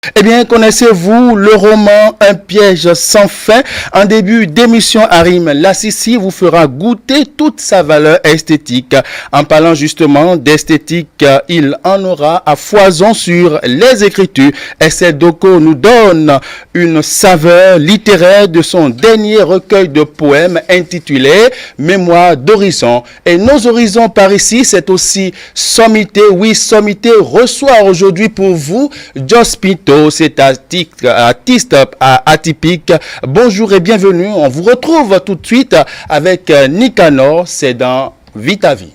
Eh bien, connaissez-vous le roman Un piège sans fin? En début d'émission, Harim Lassisi vous fera goûter toute sa valeur esthétique. En parlant justement d'esthétique, il en aura à foison sur les écritures. Esther Doko nous donne une saveur littéraire de son dernier recueil de poèmes intitulé Mémoire d'horizon. Et nos horizons par ici, c'est aussi Sommité. Oui, Sommité reçoit aujourd'hui pour vous Joss Pinto. C'est artiste atypique. Bonjour et bienvenue. On vous retrouve tout de suite avec Nicanor. C'est dans Vita Vie.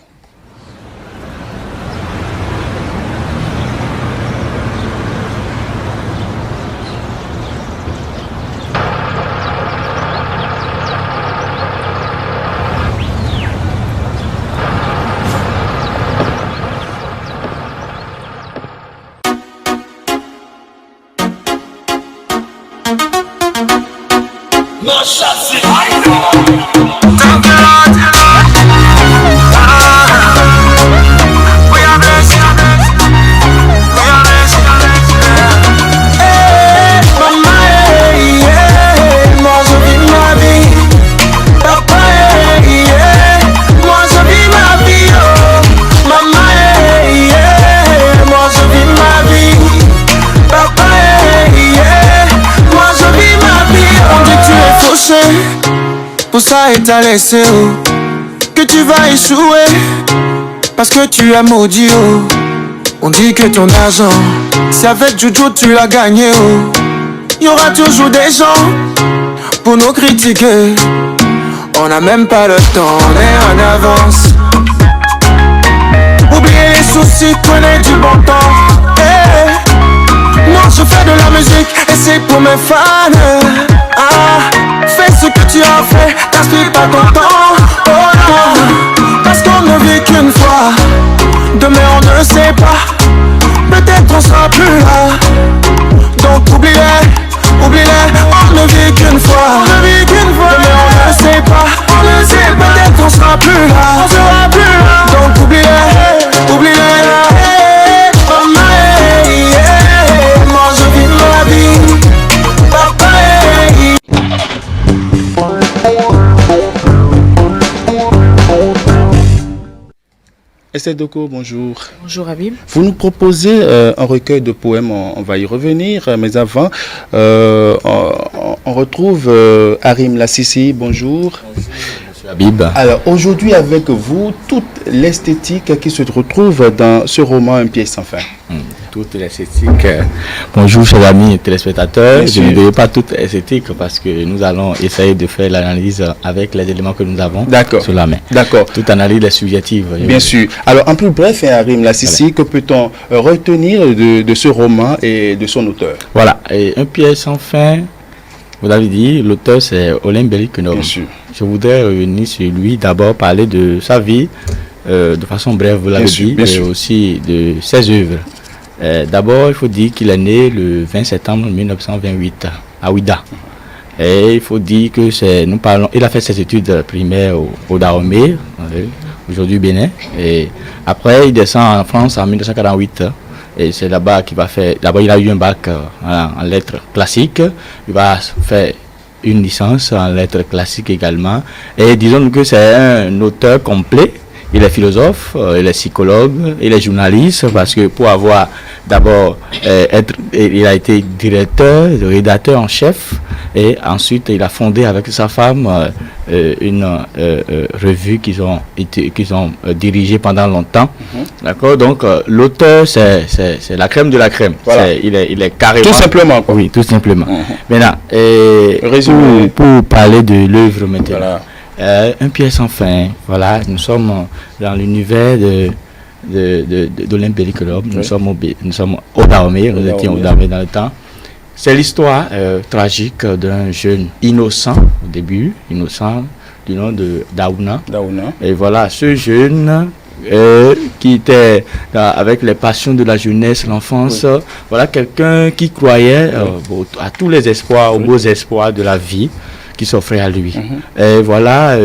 Pour ça et t'as laissé que tu vas échouer parce que tu as maudit On dit que ton argent, si avec Jojo tu l'as gagné y aura toujours des gens pour nous critiquer. On n'a même pas le temps, on est en avance. Oubliez les soucis, prenez du bon temps. Moi je fais de la musique et c'est pour mes fans. Fais ce que tu as fait, gaspille pas ton temps. Oh non, parce qu'on ne vit qu'une fois. Demain on ne sait pas, peut-être on sera plus là. Donc oublie-les, on ne vit qu'une fois. Demain on ne sait pas, peut-être on sera plus là. Donc oublie-les. Moi je vis ma vie. Esther Doko, bonjour. Bonjour Habib. Vous nous proposez un recueil de poèmes, on va y revenir, mais avant, on retrouve Harim Lassisi, bonjour. Monsieur Habib. Alors aujourd'hui avec vous, toute l'esthétique qui se retrouve dans ce roman Un piège sans fin. Toute l'esthétique. Bonjour chers amis téléspectateurs. Je ne dirai pas toute esthétique parce que nous allons essayer de faire l'analyse avec les éléments que nous avons sur la main. D'accord. Toute analyse est subjective. Bien sûr. Alors en plus bref, Harim Lassisi, que peut-on retenir de ce roman et de son auteur? Voilà. Et Un piège sans fin, vous l'avez dit, l'auteur c'est Olin Bellikenov. Bien sûr. Je voudrais revenir sur lui, d'abord parler de sa vie, de façon brève, vous l'avez dit, mais aussi de ses œuvres. D'abord, il faut dire qu'il est né le 20 septembre 1928 à Ouida. Et il faut dire que il a fait ses études primaires au Dahomey, aujourd'hui Bénin. Et après, il descend en France en 1948. Et c'est là-bas qu'il va faire. D'abord, il a eu un bac en lettres classiques. Il va faire une licence en lettres classiques également. Et disons que c'est un auteur complet. Il est philosophe, il est psychologue, il est journaliste parce que pour avoir d'abord il a été directeur, rédacteur en chef et ensuite il a fondé avec sa femme une revue qu'ils ont dirigée pendant longtemps. D'accord, donc l'auteur c'est la crème de la crème. Voilà. Il est carrément. Tout simplement. Quoi. Oui, tout simplement. Maintenant, pour parler de l'œuvre maintenant. Voilà. Un piège sans fin, voilà, nous sommes dans l'univers d'Olin Bellikenov, nous sommes au Dahomey, nous étions au Dahomey dans le temps. C'est l'histoire tragique d'un jeune innocent, au début, innocent, du nom de Daouna. Et voilà, ce jeune qui était avec les passions de la jeunesse, l'enfance, voilà quelqu'un qui croyait à tous les espoirs, aux beaux espoirs de la vie qui s'offrait à lui. Et voilà,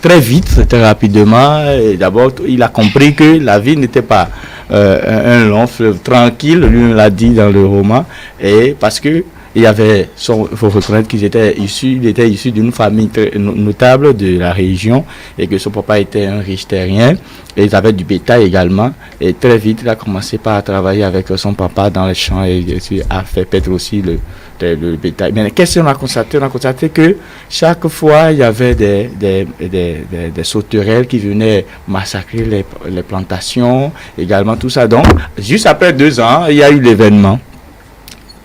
très vite, très rapidement, d'abord, il a compris que la vie n'était pas un long fleuve tranquille, lui l'a dit dans le roman, et parce que il faut reconnaître il était issu d'une famille très notable de la région et que son papa était un riche terrien et ils avaient du bétail également, et très vite il a commencé par travailler avec son papa dans les champs et a fait paître aussi le bétail. Mais qu'est-ce qu'on a constaté? On a constaté que chaque fois il y avait des sauterelles qui venaient massacrer les plantations, également tout ça. Donc juste après 2 ans, il y a eu l'événement.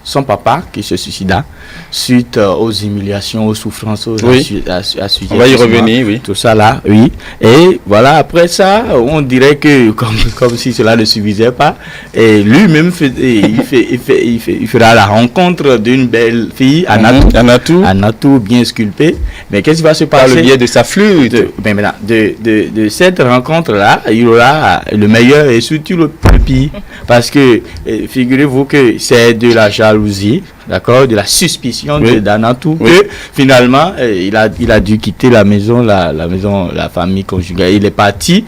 Son papa qui se suicida suite aux humiliations, aux souffrances, aux on va y revenir, oui. Tout ça là, oui. Et voilà, après ça, on dirait que comme si cela ne suffisait pas. Et lui-même il fera la rencontre d'une belle fille, Anatou, bien sculptée. Mais qu'est-ce qui va se passer? Par le biais de sa flûte. De cette rencontre-là, il y aura le meilleur et surtout le pire. Parce que, figurez-vous que c'est de la jalousie, d'accord, de la suspicion d'Anatou, que finalement, il a dû quitter la maison, la famille conjugale. Il est parti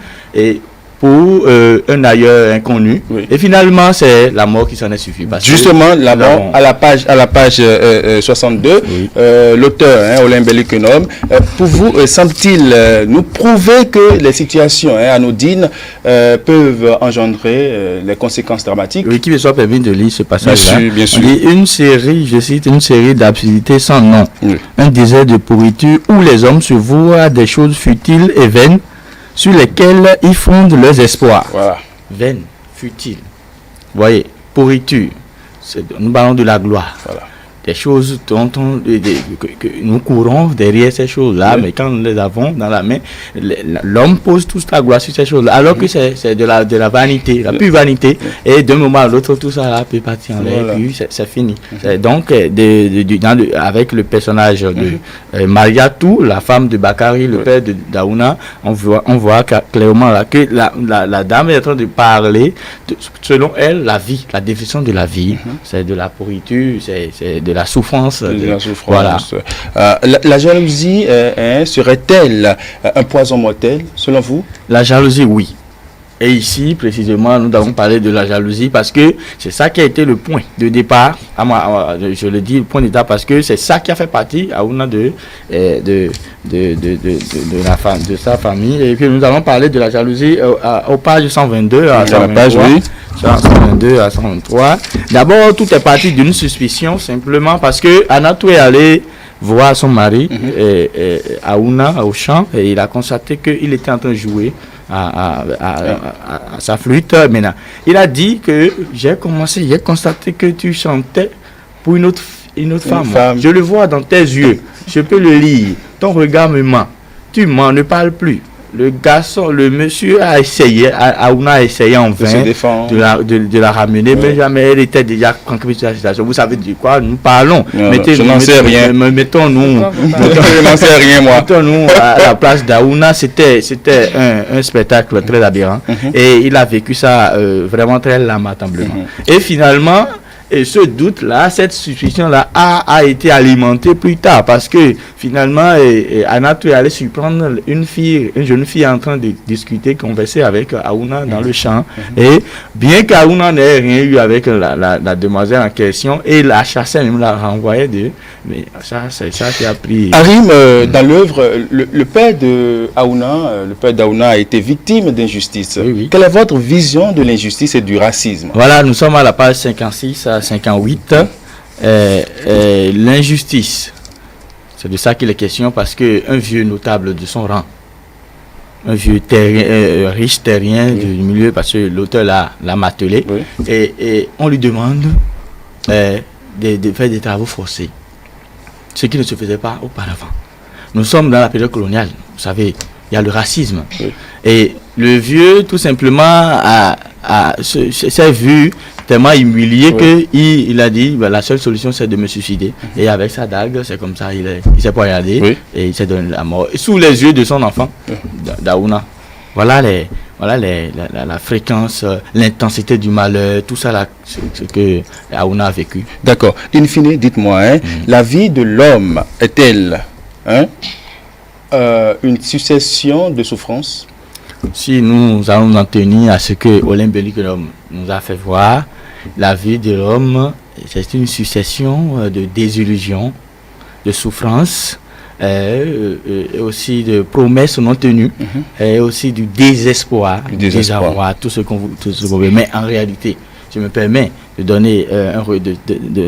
pour un ailleurs inconnu. Et finalement, c'est la mort qui s'en est suffi. Justement, la mort, à la page 62, l'auteur, Olympe Bellikenhomme, pour vous, semble-t-il nous prouver que les situations anodines peuvent engendrer les conséquences dramatiques? Oui, qui me soit permis de lire ce passage-là. Bien sûr. Une série, je cite, une série d'absurdités sans nom. Un désert de pourriture où les hommes se vouent à des choses futiles et vaines, sur lesquels ils fondent leurs espoirs. Voilà. Vaine, futile. Vous voyez, pourriture. Nous parlons de la gloire. Voilà. Des choses dont que nous courons derrière ces choses-là, mais quand nous les avons dans la main, l'homme pose toute sa gloire sur ces choses-là, alors que c'est de la vanité, la pure vanité, et d'un moment à l'autre, tout ça là peut partir en l'air, et puis c'est fini. Donc, avec le personnage de Mariatou, la femme de Bakary, le père de Daouna, on voit clairement là que la dame est en train de parler, selon elle, la vie, la définition de la vie, c'est de la pourriture, c'est de la souffrance. Voilà. La jalousie serait-elle un poison mortel, selon vous? La jalousie, oui. Et ici, précisément, nous avons parlé de la jalousie parce que c'est ça qui a été le point de départ. Je le dis, le point de départ parce que c'est ça qui a fait partie à Ouna de sa famille. Et puis nous allons parler de la jalousie aux pages 122 à 123. 122 à 123. D'abord, tout est parti d'une suspicion, simplement parce que Anatou est allé voir son mari à Ouna, au champ, et il a constaté qu'il était en train de jouer à sa flûte. Maintenant, il a dit que j'ai constaté que tu chantais pour une autre femme. Je le vois dans tes yeux, je peux le lire. Ton regard me ment. Tu mens, ne parle plus. Le monsieur a essayé, Aouna a essayé en vain de la ramener, mais jamais elle était déjà conquise sur la situation. Vous savez de quoi nous parlons? Je n'en sais rien. Mettons-nous à la place d'Aouna. C'était un spectacle très aberrant et il a vécu ça vraiment très lamentablement. Et finalement, et ce doute-là, cette suspicion-là a été alimentée plus tard parce que finalement, Anatou est allé surprendre une jeune fille en train de discuter, converser avec Aouna dans le champ. Et bien qu'Aouna n'ait rien eu avec la demoiselle en question, et la chassait, même la renvoyait mais ça, c'est ça qui a pris. Arim, dans l'œuvre, le père d'Aouna a été victime d'injustice. Oui. Quelle est votre vision de l'injustice et du racisme? Voilà, nous sommes à la page 56 à 58. L'injustice, c'est de ça qu'il est question, parce qu'un vieux notable de son rang, un vieux riche terrien du milieu, parce que l'auteur l'a martelé, et on lui demande de faire des travaux forcés, ce qui ne se faisait pas auparavant. Nous sommes dans la période coloniale, vous savez, il y a le racisme. Et le vieux, tout simplement, s'est vu tellement humilié qu'il a dit la seule solution c'est de me suicider. Et avec sa dague, c'est comme ça, il s'est poignardé et il s'est donné la mort. Sous les yeux de son enfant, d'Aouna. Voilà la fréquence, l'intensité du malheur, tout ça là, ce que Aouna a vécu. D'accord. In fine, dites-moi, la vie de l'homme est-elle une succession de souffrances? si nous allons nous en tenir à ce que Olympe Bellicolom nous a fait voir, la vie de l'homme, c'est une succession de désillusions, de souffrances, et aussi de promesses non tenues, et aussi du désespoir, tout ce qu'on veut. Mais en réalité, je me permets de donner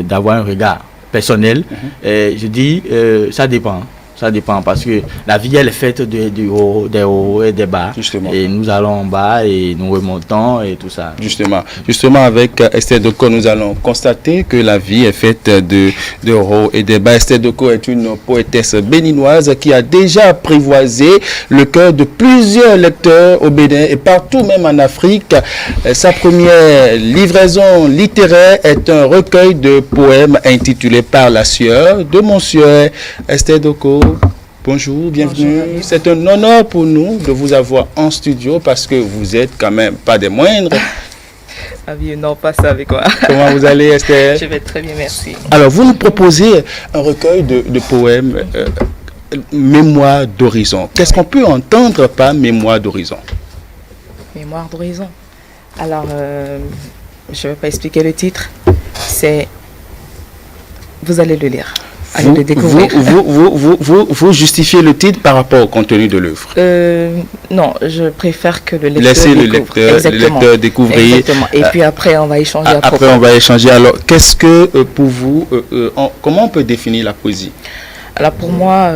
d'avoir un regard personnel. Je dis, ça dépend. Ça dépend parce que la vie, elle est faite des hauts et des bas. Justement. Et nous allons en bas et nous remontons et tout ça. Justement avec Esther Doko, nous allons constater que la vie est faite de hauts et des bas. Esther Doko est une poétesse béninoise qui a déjà apprivoisé le cœur de plusieurs lecteurs au Bénin et partout, même en Afrique. Sa première livraison littéraire est un recueil de poèmes intitulé Par la sueur de mon sueur. Esther Doko, bonjour, bienvenue. Bonjour. C'est un honneur pour nous de vous avoir en studio parce que vous êtes quand même pas des moindres. Ah bien, non, pas ça avec moi. Comment vous allez, Esther? Je vais très bien, merci. Alors, vous nous proposez un recueil de poèmes, Mémoire d'horizon. Qu'est-ce qu'on peut entendre par Mémoire d'horizon? Mémoire d'horizon. Alors, je ne vais pas expliquer le titre. C'est... Vous allez le lire. Vous justifiez le titre par rapport au contenu de l'œuvre? Non, je préfère que le lecteur laissez le lecteur découvrir. Exactement. Et puis après, on va échanger. Après, on va échanger. Alors, qu'est-ce que pour vous, comment on peut définir la poésie? Alors pour moi,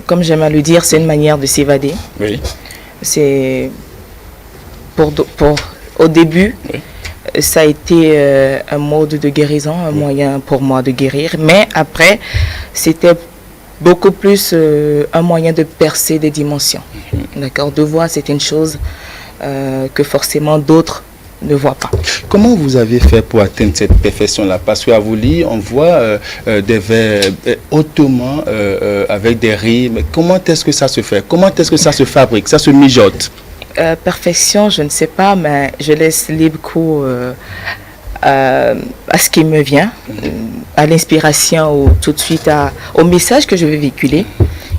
comme j'aime à le dire, c'est une manière de s'évader. Oui. C'est au début. Oui. Ça a été un mode de guérison, un moyen pour moi de guérir. Mais après, c'était beaucoup plus un moyen de percer des dimensions. D'accord? De voir, c'est une chose que forcément d'autres ne voient pas. Comment vous avez fait pour atteindre cette perfection-là? Parce qu'à vous lire, on voit des vers hautement avec des rimes. Comment est-ce que ça se fait? Comment est-ce que ça se fabrique? Ça se mijote? Perfection, je ne sais pas, mais je laisse libre cours à ce qui me vient, à l'inspiration ou tout de suite au message que je veux véhiculer.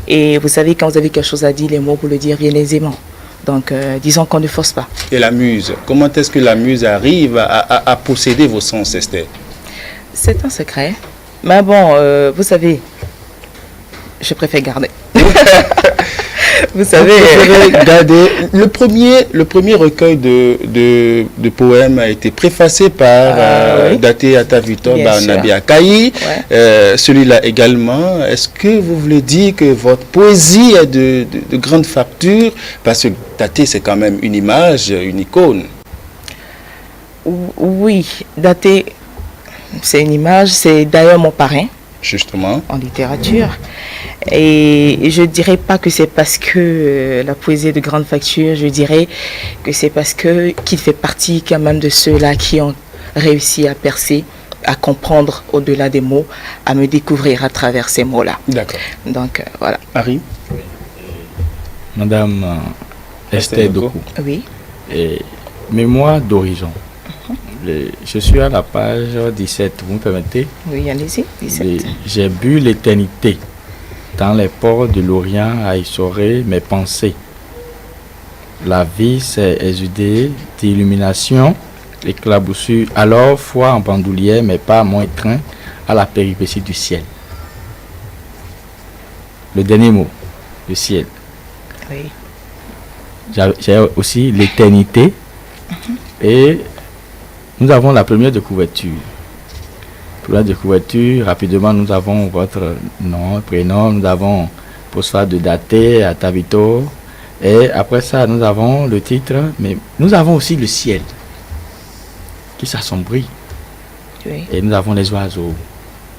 Et vous savez, quand vous avez quelque chose à dire, les mots pour le dire viennent aisément. Donc, disons qu'on ne force pas. Et la muse, comment est-ce que la muse arrive à posséder vos sens, Esther? C'est un secret. Mais bon, vous savez, je préfère garder. Vous savez, le premier recueil de poèmes a été préfacé par Daté Atavito Barnabi Akaï. Celui-là également. Est-ce que vous voulez dire que votre poésie est de grande facture? Parce que Daté, c'est quand même une image, une icône. Oui, Daté, c'est une image. C'est d'ailleurs mon parrain. Justement. En littérature. Et je ne dirais pas que c'est parce que la poésie est de grande facture, je dirais que c'est parce qu'il fait partie quand même de ceux-là qui ont réussi à percer, à comprendre au-delà des mots, à me découvrir à travers ces mots-là. D'accord. Donc, voilà. Harry? Madame Esther Doko. Oui. Mémoire d'horizon. Je suis à la page 17, vous me permettez? Oui, allez-y, 17. J'ai bu l'éternité. Dans les ports de l'Orient à essorer mes pensées. La vie s'est exudée d'illumination, éclaboussure. Alors, foi en bandoulière, mais pas moins train à la péripétie du ciel. Le dernier mot, le ciel. Oui. J'ai aussi l'éternité. Et nous avons la première de couverture. Pour la découverte, rapidement, nous avons votre nom, prénom, nous avons postphase de Daté, Atavito. Et après ça, nous avons le titre, mais nous avons aussi le ciel qui s'assombrit. Oui. Et nous avons les oiseaux.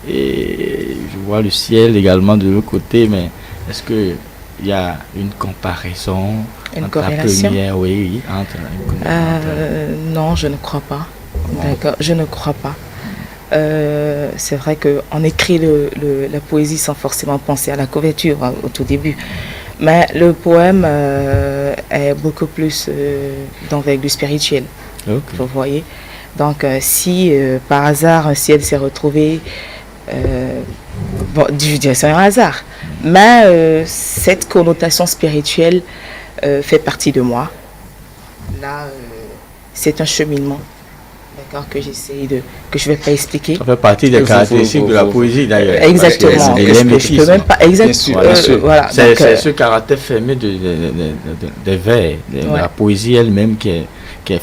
Et je vois le ciel également de l'autre côté, mais est-ce qu'il y a une comparaison entre la première, oui, non, je ne crois pas. D'accord, je ne crois pas. C'est vrai qu'on écrit la poésie sans forcément penser à la couverture au tout début. Mais le poème est beaucoup plus d'envergure spirituelle. Okay. Vous voyez. Donc si par hasard un ciel s'est retrouvé, bon, je dirais c'est un hasard. Mais cette connotation spirituelle fait partie de moi. là, c'est un cheminement. D'accord, que je vais pas expliquer. Ça fait partie des caractéristiques de la poésie d'ailleurs. Exactement. Je peux même pas. Exactement. Voilà. C'est ce caractère fermé des vers, de la poésie elle-même qui est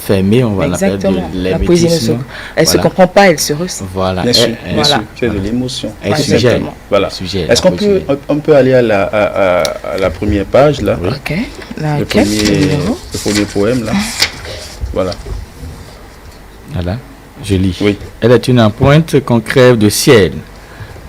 fermée, on va l'appeler de la poésie elle se comprend pas, elle se ressent. Voilà. Bien sûr. C'est de l'émotion. Exactement. Voilà. Est-ce qu'on peut aller à la première page là? Ok. Le premier poème là. Voilà. Voilà, je lis. Oui. Elle est une empreinte qu'on crève de ciel,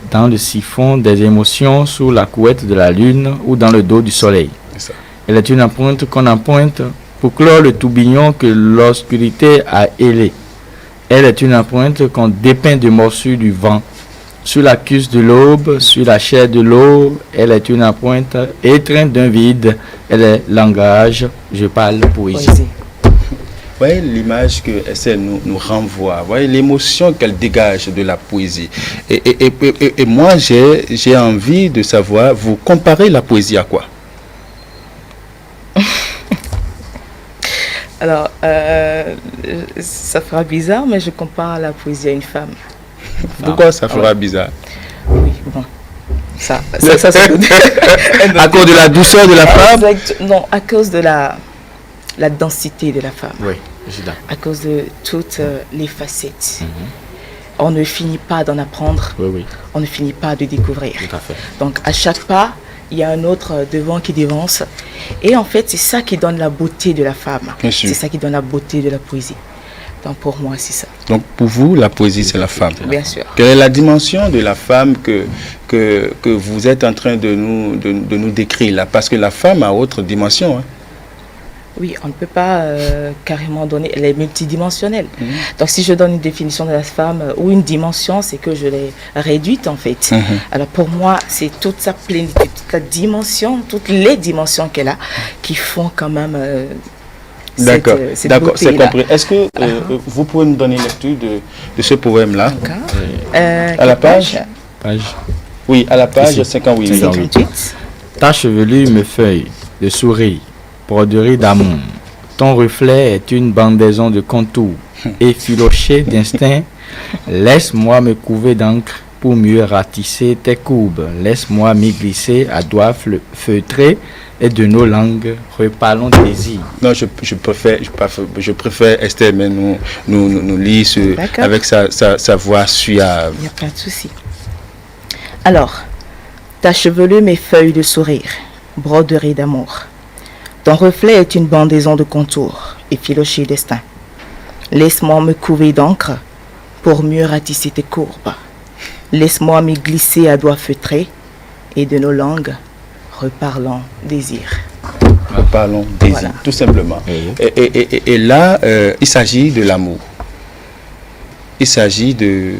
dans le siphon des émotions, sous la couette de la lune ou dans le dos du soleil. C'est ça. Elle est une empreinte qu'on emprunte pour clore le tourbillon que l'obscurité a ailé. Elle est une empreinte qu'on dépeint de morsures du vent. Sur la cuisse de l'aube, sur la chair de l'eau, elle est une empreinte étreinte d'un vide. Elle est langage, je parle poésie. Vous voyez l'image que Esther nous renvoie, vous voyez l'émotion qu'elle dégage de la poésie. Et moi, j'ai envie de savoir, vous comparez la poésie à quoi? Alors, ça fera bizarre, mais je compare la poésie à une femme. Pourquoi ça fera bizarre? Oui, bon. Ça à cause de la douceur de la femme? Non, à cause de la densité de la femme. Oui, je suis d'accord. À cause de toutes les facettes. On ne finit pas d'en apprendre. Oui. On ne finit pas de découvrir. Tout à fait. Donc, à chaque pas, il y a un autre devant qui dévance. Et en fait, c'est ça qui donne la beauté de la femme. C'est ça qui donne la beauté de la poésie. Donc, pour moi, c'est ça. Donc, pour vous, la poésie, c'est la femme. Bien sûr. Quelle est la dimension de la femme que vous êtes en train de nous décrire là? Parce que la femme a autre dimension. Hein. Oui, on ne peut pas carrément donner, elle est multidimensionnelle. Donc si je donne une définition de la femme ou une dimension, c'est que je l'ai réduite en fait. Alors pour moi, c'est toute sa plénitude, toute la dimension, toutes les dimensions qu'elle a qui font quand même D'accord, c'est compris. Est-ce que vous pouvez nous donner une lecture de ce poème-là? À la page Oui, à la page 58. Ta chevelure me feuille de souris. Broderie d'amour. Ton reflet est une bandaison de contours. Effiloché d'instinct, laisse-moi me couver d'encre pour mieux ratisser tes courbes. Laisse-moi m'y glisser à doigts feutrés et de nos langues reparlons désir. Non, je préfère Esther, mais nous lire avec sa voix suave. Il n'y a pas de souci. Alors, ta chevelure mes feuilles de sourire, broderie d'amour. Ton reflet est une bandaison de contours, effiloché destin. Laisse-moi me couver d'encre pour mieux ratisser tes courbes. Laisse-moi m'y glisser à doigts feutrés et de nos langues reparlons désir. Reparlons désir, voilà. Tout simplement. Et là, il s'agit de l'amour. Il s'agit de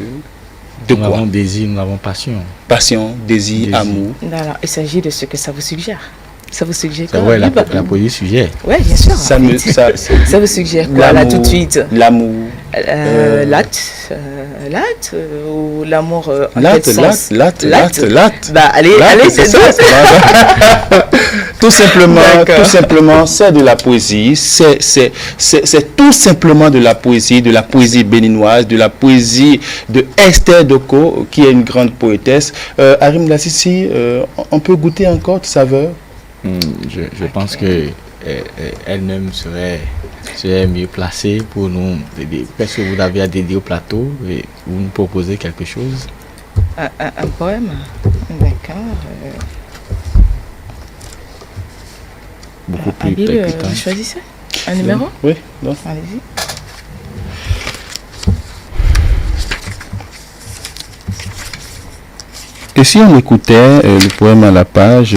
quoi? Nous avons désir, nous avons passion. Passion, désir. Amour. Alors, il s'agit de ce que ça vous suggère. Ça vous suggère quoi? Ouais, la poésie suggère. Oui, bien sûr. Ça vous suggère quoi là tout de suite? L'amour. L'acte ou l'amour l'acte. Bah allez, c'est ça. Tout simplement, c'est de la poésie. C'est tout simplement de la poésie béninoise, de la poésie de Esther Doko, qui est une grande poétesse. Harim Lassisi, on peut goûter encore de saveur? Je pense que elle-même serait mieux placée pour nous aider. Est-ce que vous avez à dédier au plateau et vous nous proposez quelque chose? Un poème? D'accord. Beaucoup plus percutant. Choisissez un numéro? Oui, non. Allez-y. Et si on écoutait le poème à la page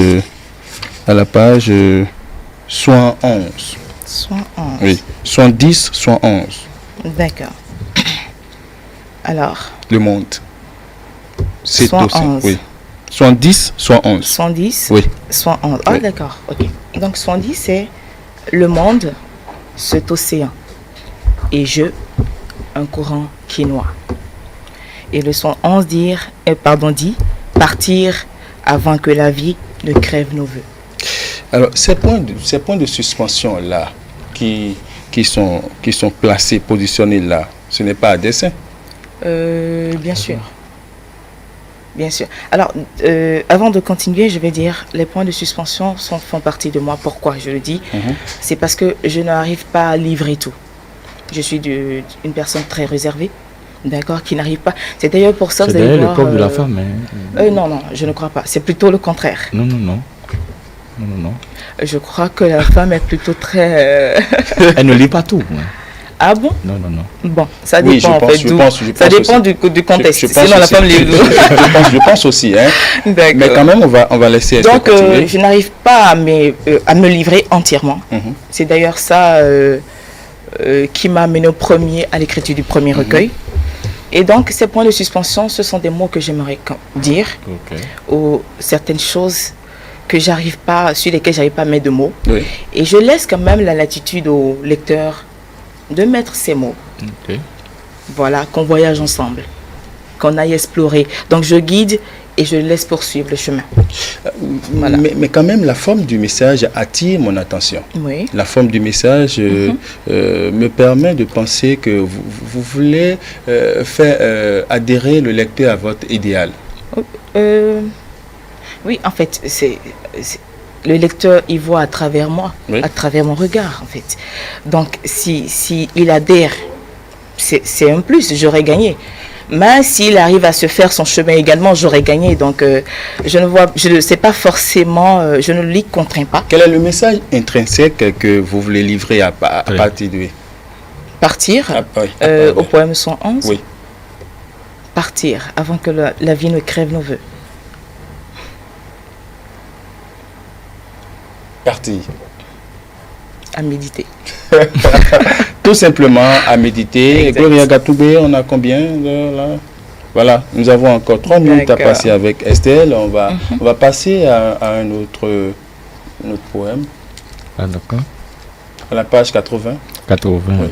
111. 111. Oui, 110, 111. D'accord. Alors. Le monde. C'est 111. Oui. 110, 111. 110. Oui. 111. Ah, oui. D'accord. Ok. Donc 110, c'est le monde, cet océan. Et un courant qui noie. Et le 111 dit partir avant que la vie ne crève nos voeux. Alors, ces points de suspension-là qui qui sont placés, positionnés là, ce n'est pas à dessein. Bien sûr. Bien sûr. Alors, avant de continuer, je vais dire, les points de suspension font partie de moi. Pourquoi je le dis? C'est parce que je n'arrive pas à livrer tout. Je suis une personne très réservée, d'accord, qui n'arrive pas. C'est d'ailleurs pour ça que vous allez voir... C'est le corps de la femme. Non, je ne crois pas. C'est plutôt le contraire. Non. Je crois que la femme est plutôt très... Elle ne lit pas tout. Ah bon? Non. Bon, ça dépend ça dépend du contexte. Sinon la femme lit. Je pense aussi. Hein. Mais quand même, on va laisser. Donc, je n'arrive pas à me livrer entièrement. C'est d'ailleurs ça qui m'a amené à l'écriture du premier recueil. Et donc, ces points de suspension, ce sont des mots que j'aimerais dire, ou certaines choses sur lesquelles j'arrive pas à mettre de mots. Oui. Et je laisse quand même la latitude au lecteur de mettre ces mots. Voilà, qu'on voyage ensemble, qu'on aille explorer. Donc je guide et je laisse poursuivre le chemin. Voilà. Mais quand même, la forme du message attire mon attention. Oui. La forme du message me permet de penser que vous voulez faire adhérer le lecteur à votre idéal. Oui, en fait, le lecteur, il voit à travers moi, à travers mon regard, en fait. Donc, si il adhère, c'est un plus, j'aurais gagné. Mais s'il arrive à se faire son chemin également, j'aurais gagné. Donc, je ne sais pas forcément, je ne l'y contrains pas. Quel est le message intrinsèque que vous voulez livrer à partir de... Partir, au poème 111. Oui. Partir, avant que la vie ne crève nos voeux. Partir. À méditer. Tout simplement à méditer. Gloria Gatoubé, on a combien là? Voilà, nous avons encore 3 minutes à passer avec Estelle. On va passer à un autre poème. Ah, d'accord. À la page 80. 80. Oui.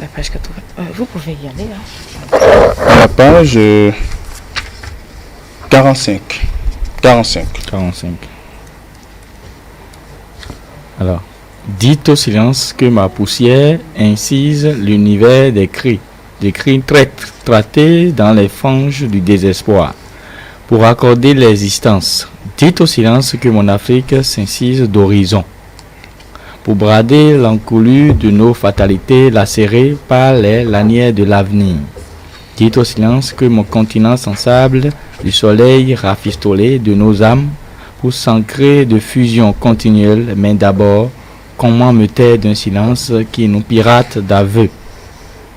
La page 80. Vous pouvez y aller. À la page 45. 45. Alors, dites au silence que ma poussière incise l'univers des cris traités dans les fanges du désespoir, pour accorder l'existence. Dites au silence que mon Afrique s'incise d'horizon, pour brader l'encolure de nos fatalités lacérées par les lanières de l'avenir. Dites au silence que mon continent sensible du soleil rafistolé de nos âmes, pour s'ancrer de fusion continuelle, mais d'abord, comment me taire d'un silence qui nous pirate d'aveux?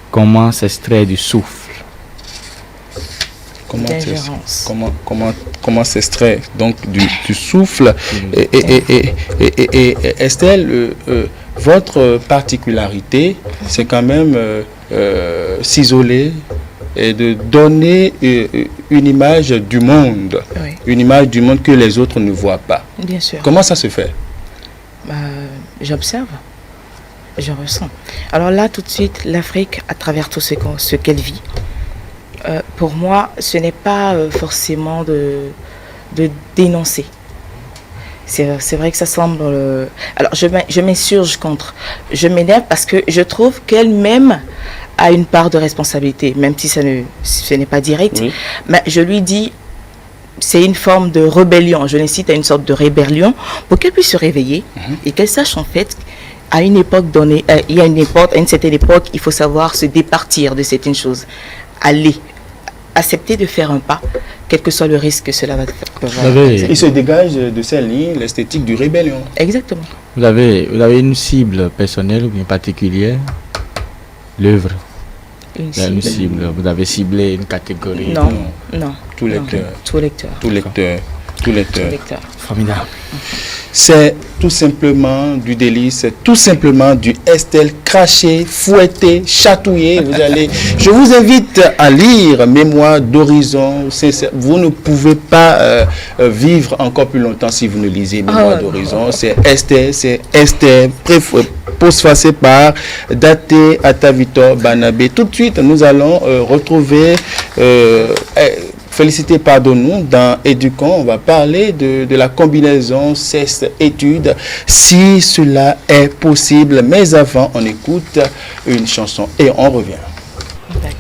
Comment s'extraire du souffle? Comment s'extraire donc du souffle? Et Estelle, votre particularité, c'est quand même s'isoler et de donner une image du monde, une image du monde que les autres ne voient pas. Bien sûr. Comment ça se fait? J'observe, je ressens. Alors là, tout de suite, l'Afrique, à travers tout ce qu'elle vit, pour moi, ce n'est pas forcément de dénoncer. C'est vrai que ça semble... Alors, je m'insurge contre. Je m'énerve parce que je trouve qu'elle-même a une part de responsabilité, même si ce n'est pas direct. Oui. Mais je lui dis, c'est une forme de rébellion. Je l'incite à une sorte de rébellion pour qu'elle puisse se réveiller et qu'elle sache en fait, à une époque donnée, à une certaine époque, il faut savoir se départir de certaines choses. Aller, accepter de faire un pas, quel que soit le risque que cela va faire. Il se dégage de cette ligne l'esthétique du rébellion. Exactement. Vous avez une cible personnelle ou bien particulière? L'œuvre. Une cible. Vous avez ciblé une catégorie? Non. Tout lecteur. Tout lecteur. Tout lecteur. Formidable. C'est tout simplement du délice, c'est tout simplement du Estelle craché, fouetté, chatouillé. Je vous invite à lire Mémoire d'horizon. Vous ne pouvez pas vivre encore plus longtemps si vous ne lisez Mémoire d'horizon. C'est Estelle, postfacé par Daté Atavitor Banabé. Tout de suite, nous allons retrouver Félicité Pardonnou dans Éducons. On va parler de la combinaison cesse-études, si cela est possible. Mais avant, on écoute une chanson et on revient. D'accord.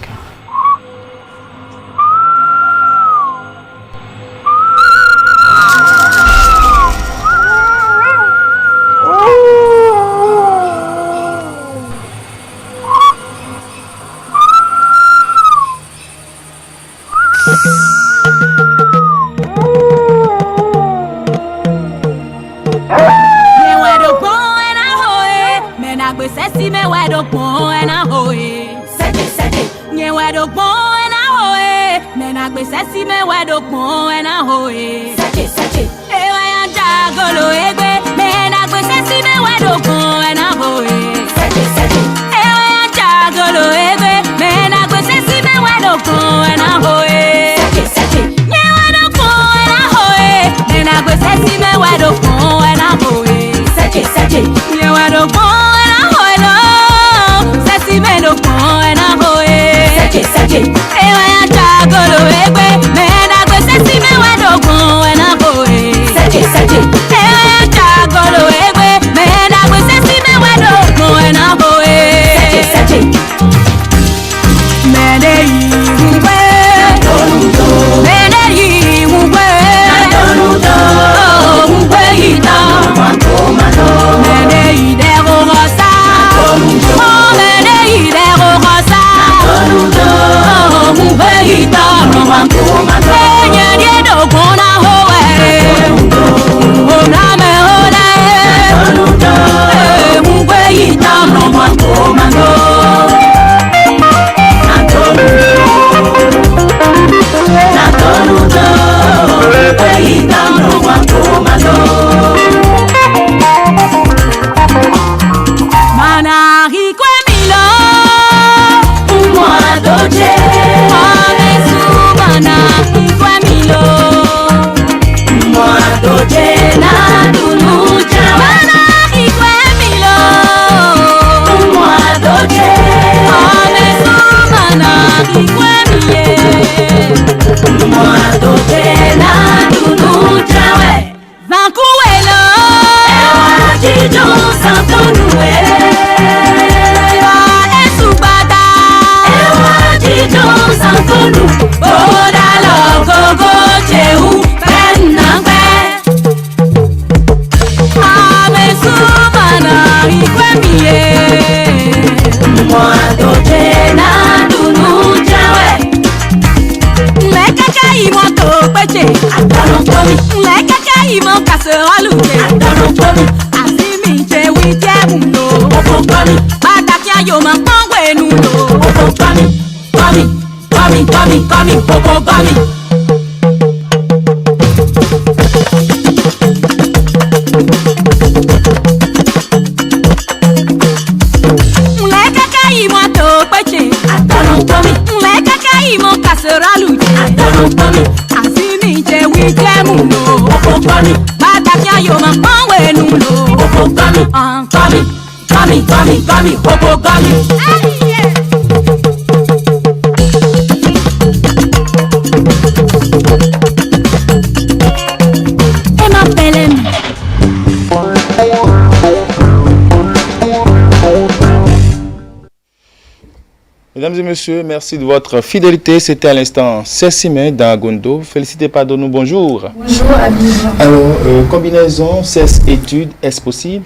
Mesdames et messieurs, merci de votre fidélité. C'était à l'instant Cessimé dans Gondo. Félicité Pardonnou, bonjour. Bonjour, Abib. Alors, combinaison cesse-études, est-ce possible?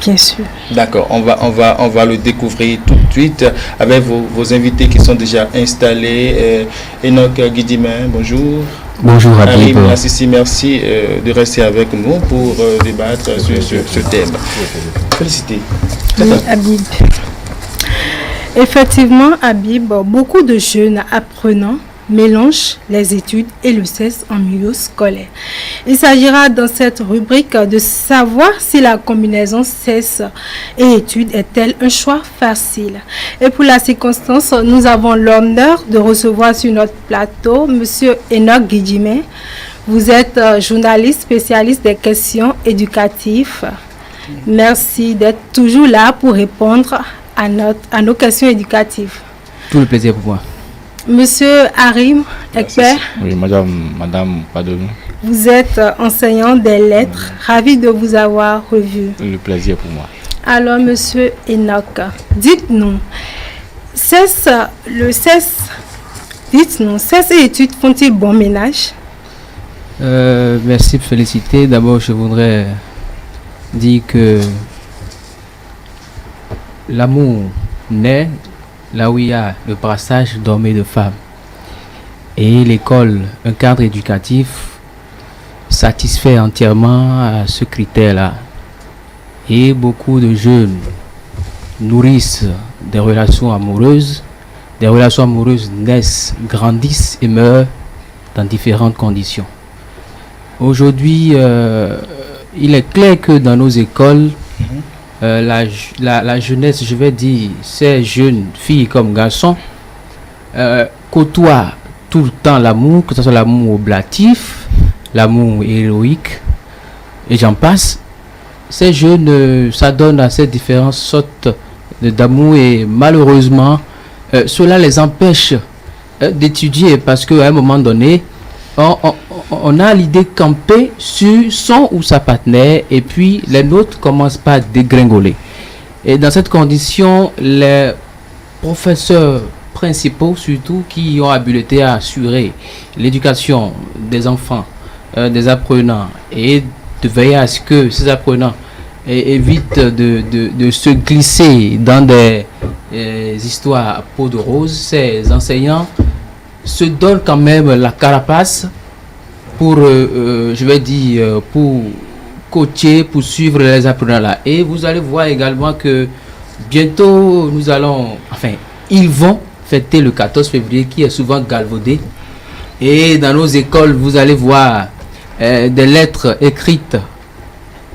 Bien sûr. D'accord, on va le découvrir tout de suite avec vos invités qui sont déjà installés. Enoch Guidimin, bonjour. Bonjour Abib. Assisi, merci de rester avec nous pour débattre sur ce thème. Félicité. Oui, Abib. Effectivement, Abib, beaucoup de jeunes apprenants mélange les études et le sexe en milieu scolaire. Il s'agira dans cette rubrique de savoir si la combinaison sexe et études est-elle un choix facile. Et pour la circonstance, nous avons l'honneur de recevoir sur notre plateau M. Enoch Guidjimé. Vous êtes journaliste spécialiste des questions éducatives. Merci d'être toujours là pour répondre à nos questions éducatives. Tout le plaisir pour moi. Monsieur Harim Ekper. Oui, madame, pardon. Vous êtes enseignant des lettres. Ravi de vous avoir revu. Le plaisir pour moi. Alors, monsieur Enoch, dites-nous, dites-nous, sexe et études font-ils bon ménage? Merci de féliciter. D'abord, je voudrais dire que l'amour naît là où il y a le brassage d'hommes et de femmes. Et l'école, un cadre éducatif, satisfait entièrement à ce critère-là. Et beaucoup de jeunes nourrissent des relations amoureuses. Des relations amoureuses naissent, grandissent et meurent dans différentes conditions. Aujourd'hui, il est clair que dans nos écoles, la jeunesse, je vais dire, ces jeunes filles comme garçons, côtoient tout le temps l'amour, que ce soit l'amour oblatif, l'amour héroïque, et j'en passe. Ces jeunes s'adonnent à ces différentes sortes d'amour et malheureusement, cela les empêche d'étudier parce qu'à un moment donné, on a l'idée campée sur son ou sa partenaire et puis les nôtres commencent pas à dégringoler. Et dans cette condition, les professeurs principaux surtout qui ont habilité à assurer l'éducation des enfants, des apprenants et de veiller à ce que ces apprenants évitent de se glisser dans des histoires à peau de rose, ces enseignants se donnent quand même la carapace pour, je vais dire, pour coacher, pour suivre les apprenants là. Et vous allez voir également que bientôt nous allons, enfin, ils vont fêter le 14 février qui est souvent galvaudé. Et dans nos écoles, vous allez voir des lettres écrites,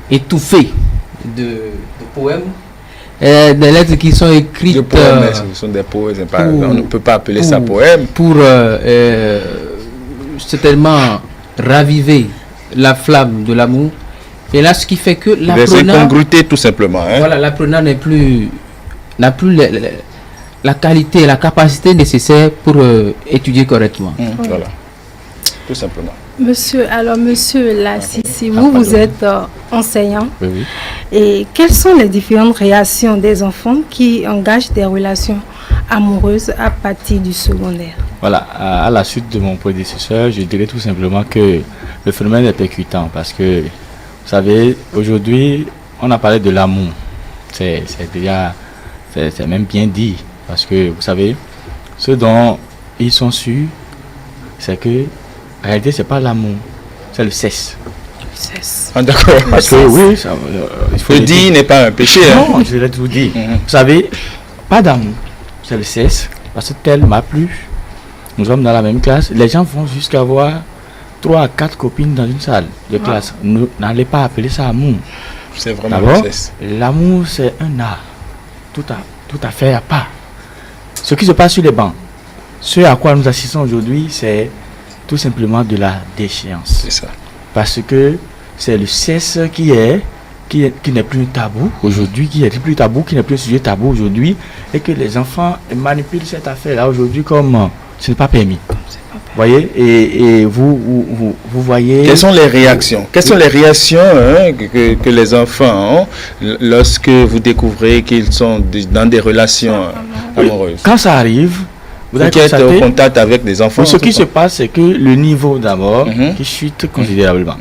étouffées de poèmes. Des lettres qui sont écrites. Les poèmes, ce sont des poèmes. On ne peut pas appeler ça poème. Pour certainement raviver la flamme de l'amour. Et là, ce qui fait que l'apprenant. Des incongruités, tout simplement. Hein? Voilà, l'apprenant n'a plus la qualité, la capacité nécessaire pour étudier correctement. Voilà, tout simplement. Monsieur Lassisi, vous êtes enseignant. Oui. Et quelles sont les différentes réactions des enfants qui engagent des relations amoureuses à partir du secondaire? Voilà, à la suite de mon prédécesseur, je dirais tout simplement que le phénomène est percutant parce que, vous savez, aujourd'hui, on a parlé de l'amour. C'est même bien dit parce que, vous savez, ce dont ils sont sûrs, c'est que en réalité, c'est pas l'amour, c'est le sexe. Ah, d'accord. Parce que oui, il faut le dire n'est pas un péché. Non, je vais tout dire. Vous savez, pas d'amour, c'est le sexe. Parce que tel m'a plu. Nous sommes dans la même classe. Les gens vont jusqu'à avoir 3 à 4 copines dans une salle de classe. N'allez pas appeler ça amour. C'est vraiment le sexe. L'amour, c'est un art. Tout à fait à part. Ce qui se passe sur les bancs, ce à quoi nous assistons aujourd'hui, c'est tout simplement de la déchéance. C'est ça. Parce que c'est le sexe qui n'est plus un tabou aujourd'hui, qui n'est plus tabou, qui n'est plus un sujet tabou aujourd'hui, et que les enfants manipulent cette affaire-là aujourd'hui comme ce n'est pas permis. Vous voyez, et vous voyez. Quelles sont les réactions? Quelles sont les réactions que les enfants ont lorsque vous découvrez qu'ils sont dans des relations amoureuses? Quand ça arrive, vous êtes au contact avec des enfants. Ce qui se passe, c'est que le niveau d'abord qui chute considérablement.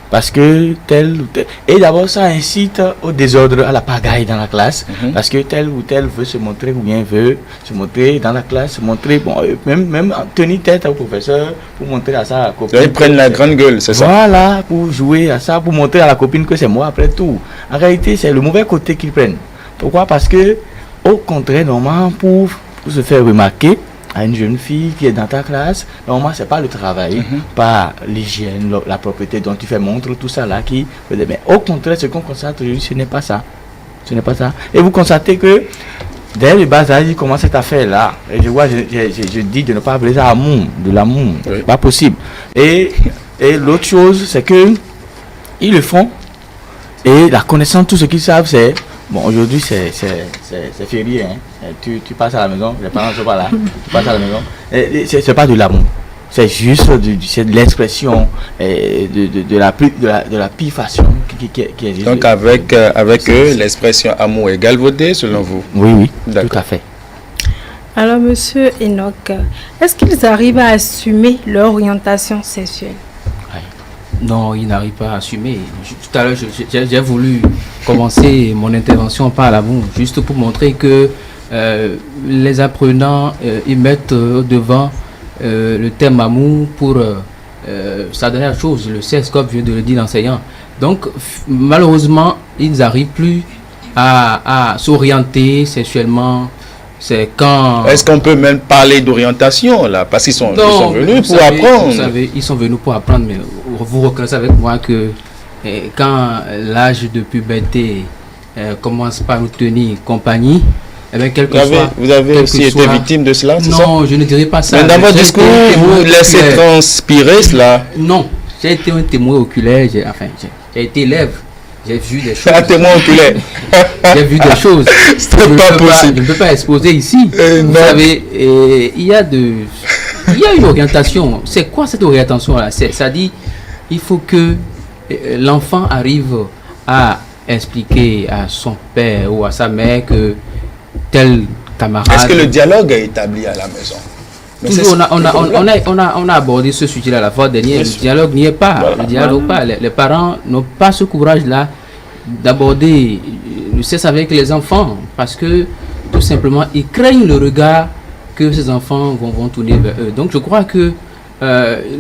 Parce que tel ou tel. Et d'abord, ça incite au désordre, à la pagaille dans la classe. Parce que tel ou tel veut se montrer ou bien veut se montrer dans la classe, se montrer, bon, même tenir tête au professeur pour montrer à sa copine. Ils prennent la grande gueule, c'est ça? Voilà, pour jouer à ça, pour montrer à la copine que c'est moi après tout. En réalité, c'est le mauvais côté qu'ils prennent. Pourquoi? Parce que, au contraire, normalement, pour se faire remarquer, à une jeune fille qui est dans ta classe, normalement, c'est pas le travail, pas l'hygiène, la propreté dont tu fais montre, tout ça là qui... Mais au contraire, ce qu'on constate aujourd'hui, ce n'est pas ça. Ce n'est pas ça. Et vous constatez que dès le bas âge, il commence cette affaire-là. Et je dis de ne pas appeler ça amour, de l'amour. Oui. C'est pas possible. Et l'autre chose, c'est que ils le font. Et la connaissance, tout ce qu'ils savent, c'est... Bon, aujourd'hui, c'est férié. Hein. Tu passes à la maison, les parents ne sont pas là. Tu passes à la maison. C'est pas de l'amour. C'est juste c'est de l'expression de la pire façon qui existe. Donc avec eux, l'expression amour est galvaudée selon vous? Oui, tout à fait. Alors, monsieur Enoch, est-ce qu'ils arrivent à assumer leur orientation sexuelle? Non, ils n'arrivent pas à assumer. Tout à l'heure, j'ai voulu commencer mon intervention par l'amour, juste pour montrer que les apprenants, ils mettent devant le thème amour pour sa dernière chose, le sexe, comme vient de le dire l'enseignant. Donc, malheureusement, ils n'arrivent plus à s'orienter sexuellement. C'est quand... Est-ce qu'on peut même parler d'orientation là? Parce qu'ils sont venus pour apprendre. Vous savez, ils sont venus pour apprendre, mais vous reconnaissez avec moi que quand l'âge de puberté commence par nous tenir compagnie, eh bien, vous avez aussi été victime de cela, c'est ça? Non, je ne dirais pas ça. Mais dans votre discours, vous laissez transpirer cela. Non, j'ai été un témoin oculaire, j'ai été élève. J'ai vu des choses. Un témoin oculaire. J'ai vu des choses. C'est pas possible. Je ne peux pas exposer ici. Vous savez, il y a une orientation. C'est quoi cette orientation-là? C'est-à-dire, il faut que l'enfant arrive à expliquer à son père ou à sa mère que tel camarade... Est-ce que le dialogue est établi à la maison? Toujours, on a abordé ce sujet-là la fois dernière. Le dialogue n'y est pas. Voilà. Le dialogue pas. Les parents n'ont pas ce courage-là d'aborder le sexe avec les enfants parce que tout simplement ils craignent le regard que ces enfants vont tourner vers eux. Donc je crois que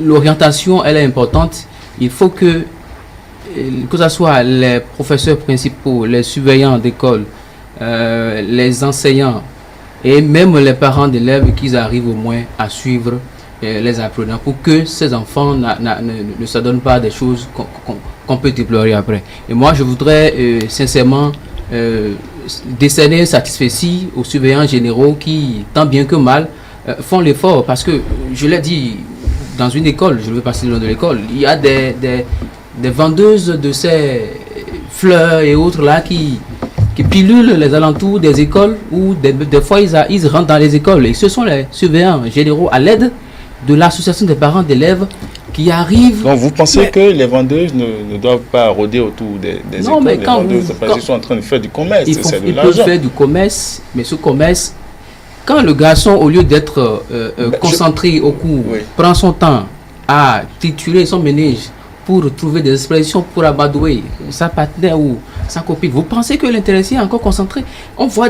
l'orientation elle est importante. Il faut que ce soit les professeurs principaux, les surveillants d'école, les enseignants et même les parents d'élèves qu'ils arrivent au moins à suivre les apprenants pour que ces enfants ne s'adonnent pas à des choses qu'on peut déplorer après. Et moi, je voudrais sincèrement décerner satisfecit aux surveillants généraux qui, tant bien que mal, font l'effort parce que, je l'ai dit, dans une école, je ne veux pas citer le nom de l'école, il y a des vendeuses de ces fleurs et autres là qui pilulent les alentours des écoles ou des fois ils rentrent dans les écoles et ce sont les surveillants généraux à l'aide de l'association des parents d'élèves qui arrivent. Donc vous pensez que les vendeuses ne doivent pas rôder autour des écoles? Mais quand ils sont en train de faire du commerce. Ils peuvent faire du commerce, mais ce commerce, quand le garçon au lieu d'être concentré au cours, prend son temps à triturer son ménage pour trouver des expressions pour amadouer sa partenaire ou sa copine, vous pensez que l'intéressé est encore concentré? On voit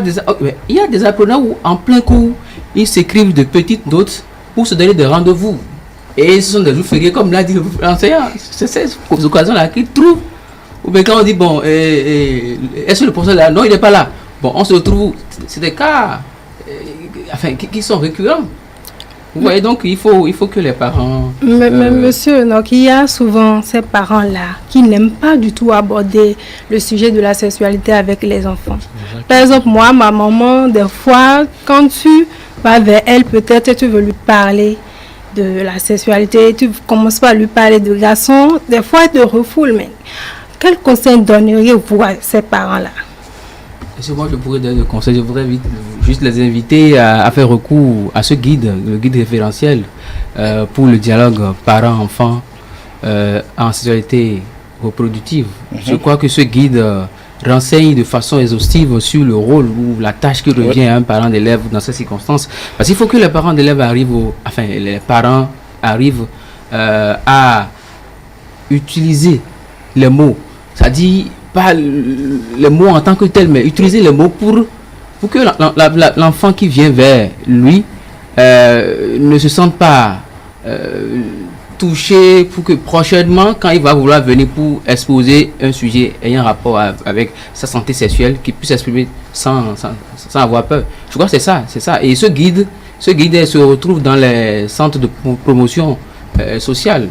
il y a des apprenants où en plein cours ils s'écrivent de petites notes pour se donner des rendez-vous et ce sont des jours fériés comme l'a dit l'enseignant. C'est ces occasions-là qu'ils trouvent. Ou bien quand on dit bon est-ce que le professeur est là? Non, il n'est pas là. Bon, on se retrouve. C'est des cas qui sont récurrents. Vous voyez, donc il faut que les parents... Mais monsieur, donc, il y a souvent ces parents-là qui n'aiment pas du tout aborder le sujet de la sexualité avec les enfants. Exactement. Par exemple, moi, ma maman, des fois, quand tu vas vers elle, peut-être tu veux lui parler de la sexualité, tu commences par lui parler de garçons, des fois elle te refoule. Mais quel conseil donneriez-vous à ces parents-là? Si moi je pourrais donner le conseil, je voudrais juste les inviter à faire recours à ce guide, le guide référentiel pour le dialogue parents-enfants en sexualité reproductive. Je crois que ce guide renseigne de façon exhaustive sur le rôle ou la tâche qui revient à un parent d'élève dans ces circonstances. Parce qu'il faut que les parents d'élèves les parents arrivent à utiliser les mots, c'est-à-dire pas les mots en tant que tel, mais utiliser les mots pour que l'enfant qui vient vers lui ne se sente pas touché, pour que prochainement, quand il va vouloir venir pour exposer un sujet ayant rapport avec sa santé sexuelle, qu'il puisse s'exprimer sans avoir peur. Je crois que c'est ça. Et ce guide Ce guide se retrouve dans les centres de promotion sociale.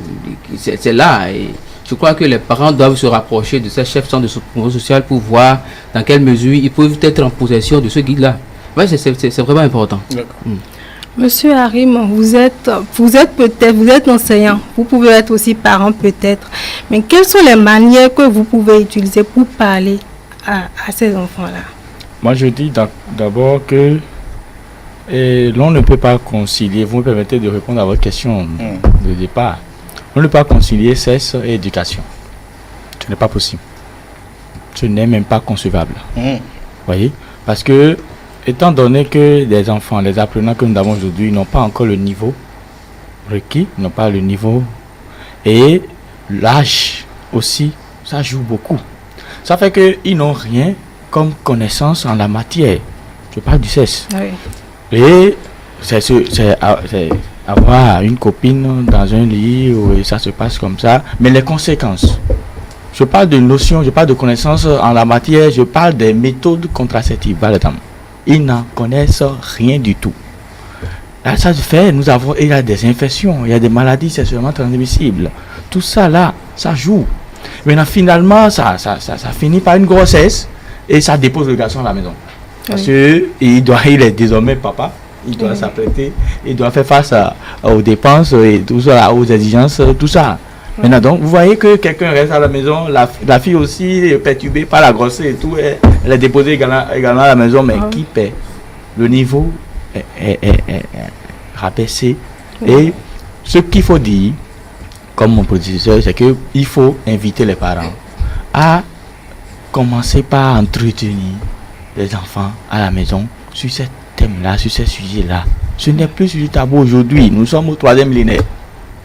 C'est là. Et je crois que les parents doivent se rapprocher de ces chefs de centre de promotion sociale pour voir dans quelle mesure ils peuvent être en possession de ce guide-là. Ouais, c'est vraiment important. Monsieur Harim, vous êtes enseignant, vous pouvez être aussi parent peut-être, mais quelles sont les manières que vous pouvez utiliser pour parler à ces enfants-là? Moi, je dis d'abord que l'on ne peut pas concilier, vous me permettez de répondre à votre question de départ, on ne peut pas concilier sexe et éducation. Ce n'est pas possible. Ce n'est même pas concevable. Voyez? Parce que, étant donné que les enfants, les apprenants que nous avons aujourd'hui n'ont pas encore le niveau requis, n'ont pas le niveau, et l'âge aussi, ça joue beaucoup. Ça fait qu'ils n'ont rien comme connaissance en la matière. Je parle du sexe. Oui. Et c'est avoir une copine dans un lit où ça se passe comme ça, mais les conséquences. Je parle de notions, je parle de connaissances en la matière, je parle des méthodes contraceptives. Ils n'en connaissent rien du tout. Là, ça se fait, il y a des infections, il y a des maladies sexuellement transmissibles. Tout ça là, ça joue. Maintenant, finalement, ça finit par une grossesse et ça dépose le garçon à la maison. Parce qu'il est désormais papa, il doit s'apprêter, il doit faire face aux dépenses et tout ça, aux exigences, tout ça. Maintenant, donc, vous voyez que quelqu'un reste à la maison, la fille aussi est perturbée par la grossesse et tout, elle est déposée également à la maison, mais qui paie? Le niveau est rabaissé. Et ce qu'il faut dire, comme mon prédécesseur, c'est qu'il faut inviter les parents à commencer par entretenir les enfants à la maison sur ces thèmes-là, sur ces sujets-là. Ce n'est plus du tabou aujourd'hui. Nous sommes au 3e millénaire.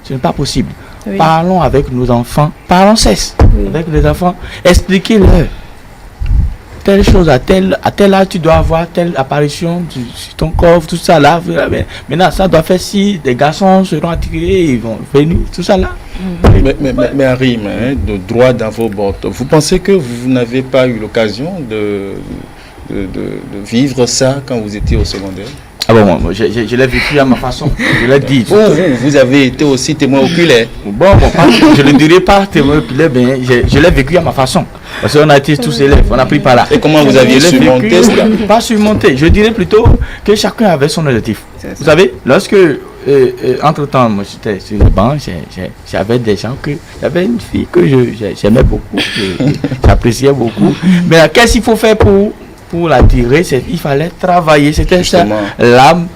Ce n'est pas possible. Oui. Parlons avec nos enfants, parlons cesse avec les enfants, expliquez-leur telle chose à tel âge tu dois avoir telle apparition sur ton corps, tout ça là. Maintenant ça doit faire si des garçons seront attirés, ils vont venir, tout ça là. Mais Harim, de droit dans vos bottes, vous pensez que vous n'avez pas eu l'occasion de vivre ça quand vous étiez au secondaire? Ah bon, je l'ai vécu à ma façon, je l'ai dit. Vous avez été aussi témoin oculaire. Bon, je ne dirais pas témoin oculaire, mais je l'ai vécu à ma façon. Parce qu'on a été tous élèves, on a pris par là. Et comment vous aviez surmonté cela? Pas surmonté, je dirais plutôt que chacun avait son objectif. Vous savez, lorsque, entre-temps, moi j'étais sur les bancs, j'avais des gens j'avais une fille que j'aimais beaucoup, j'appréciais beaucoup. Mais qu'est-ce qu'il faut faire pour l'attirer? Il fallait travailler, c'était ça l'âme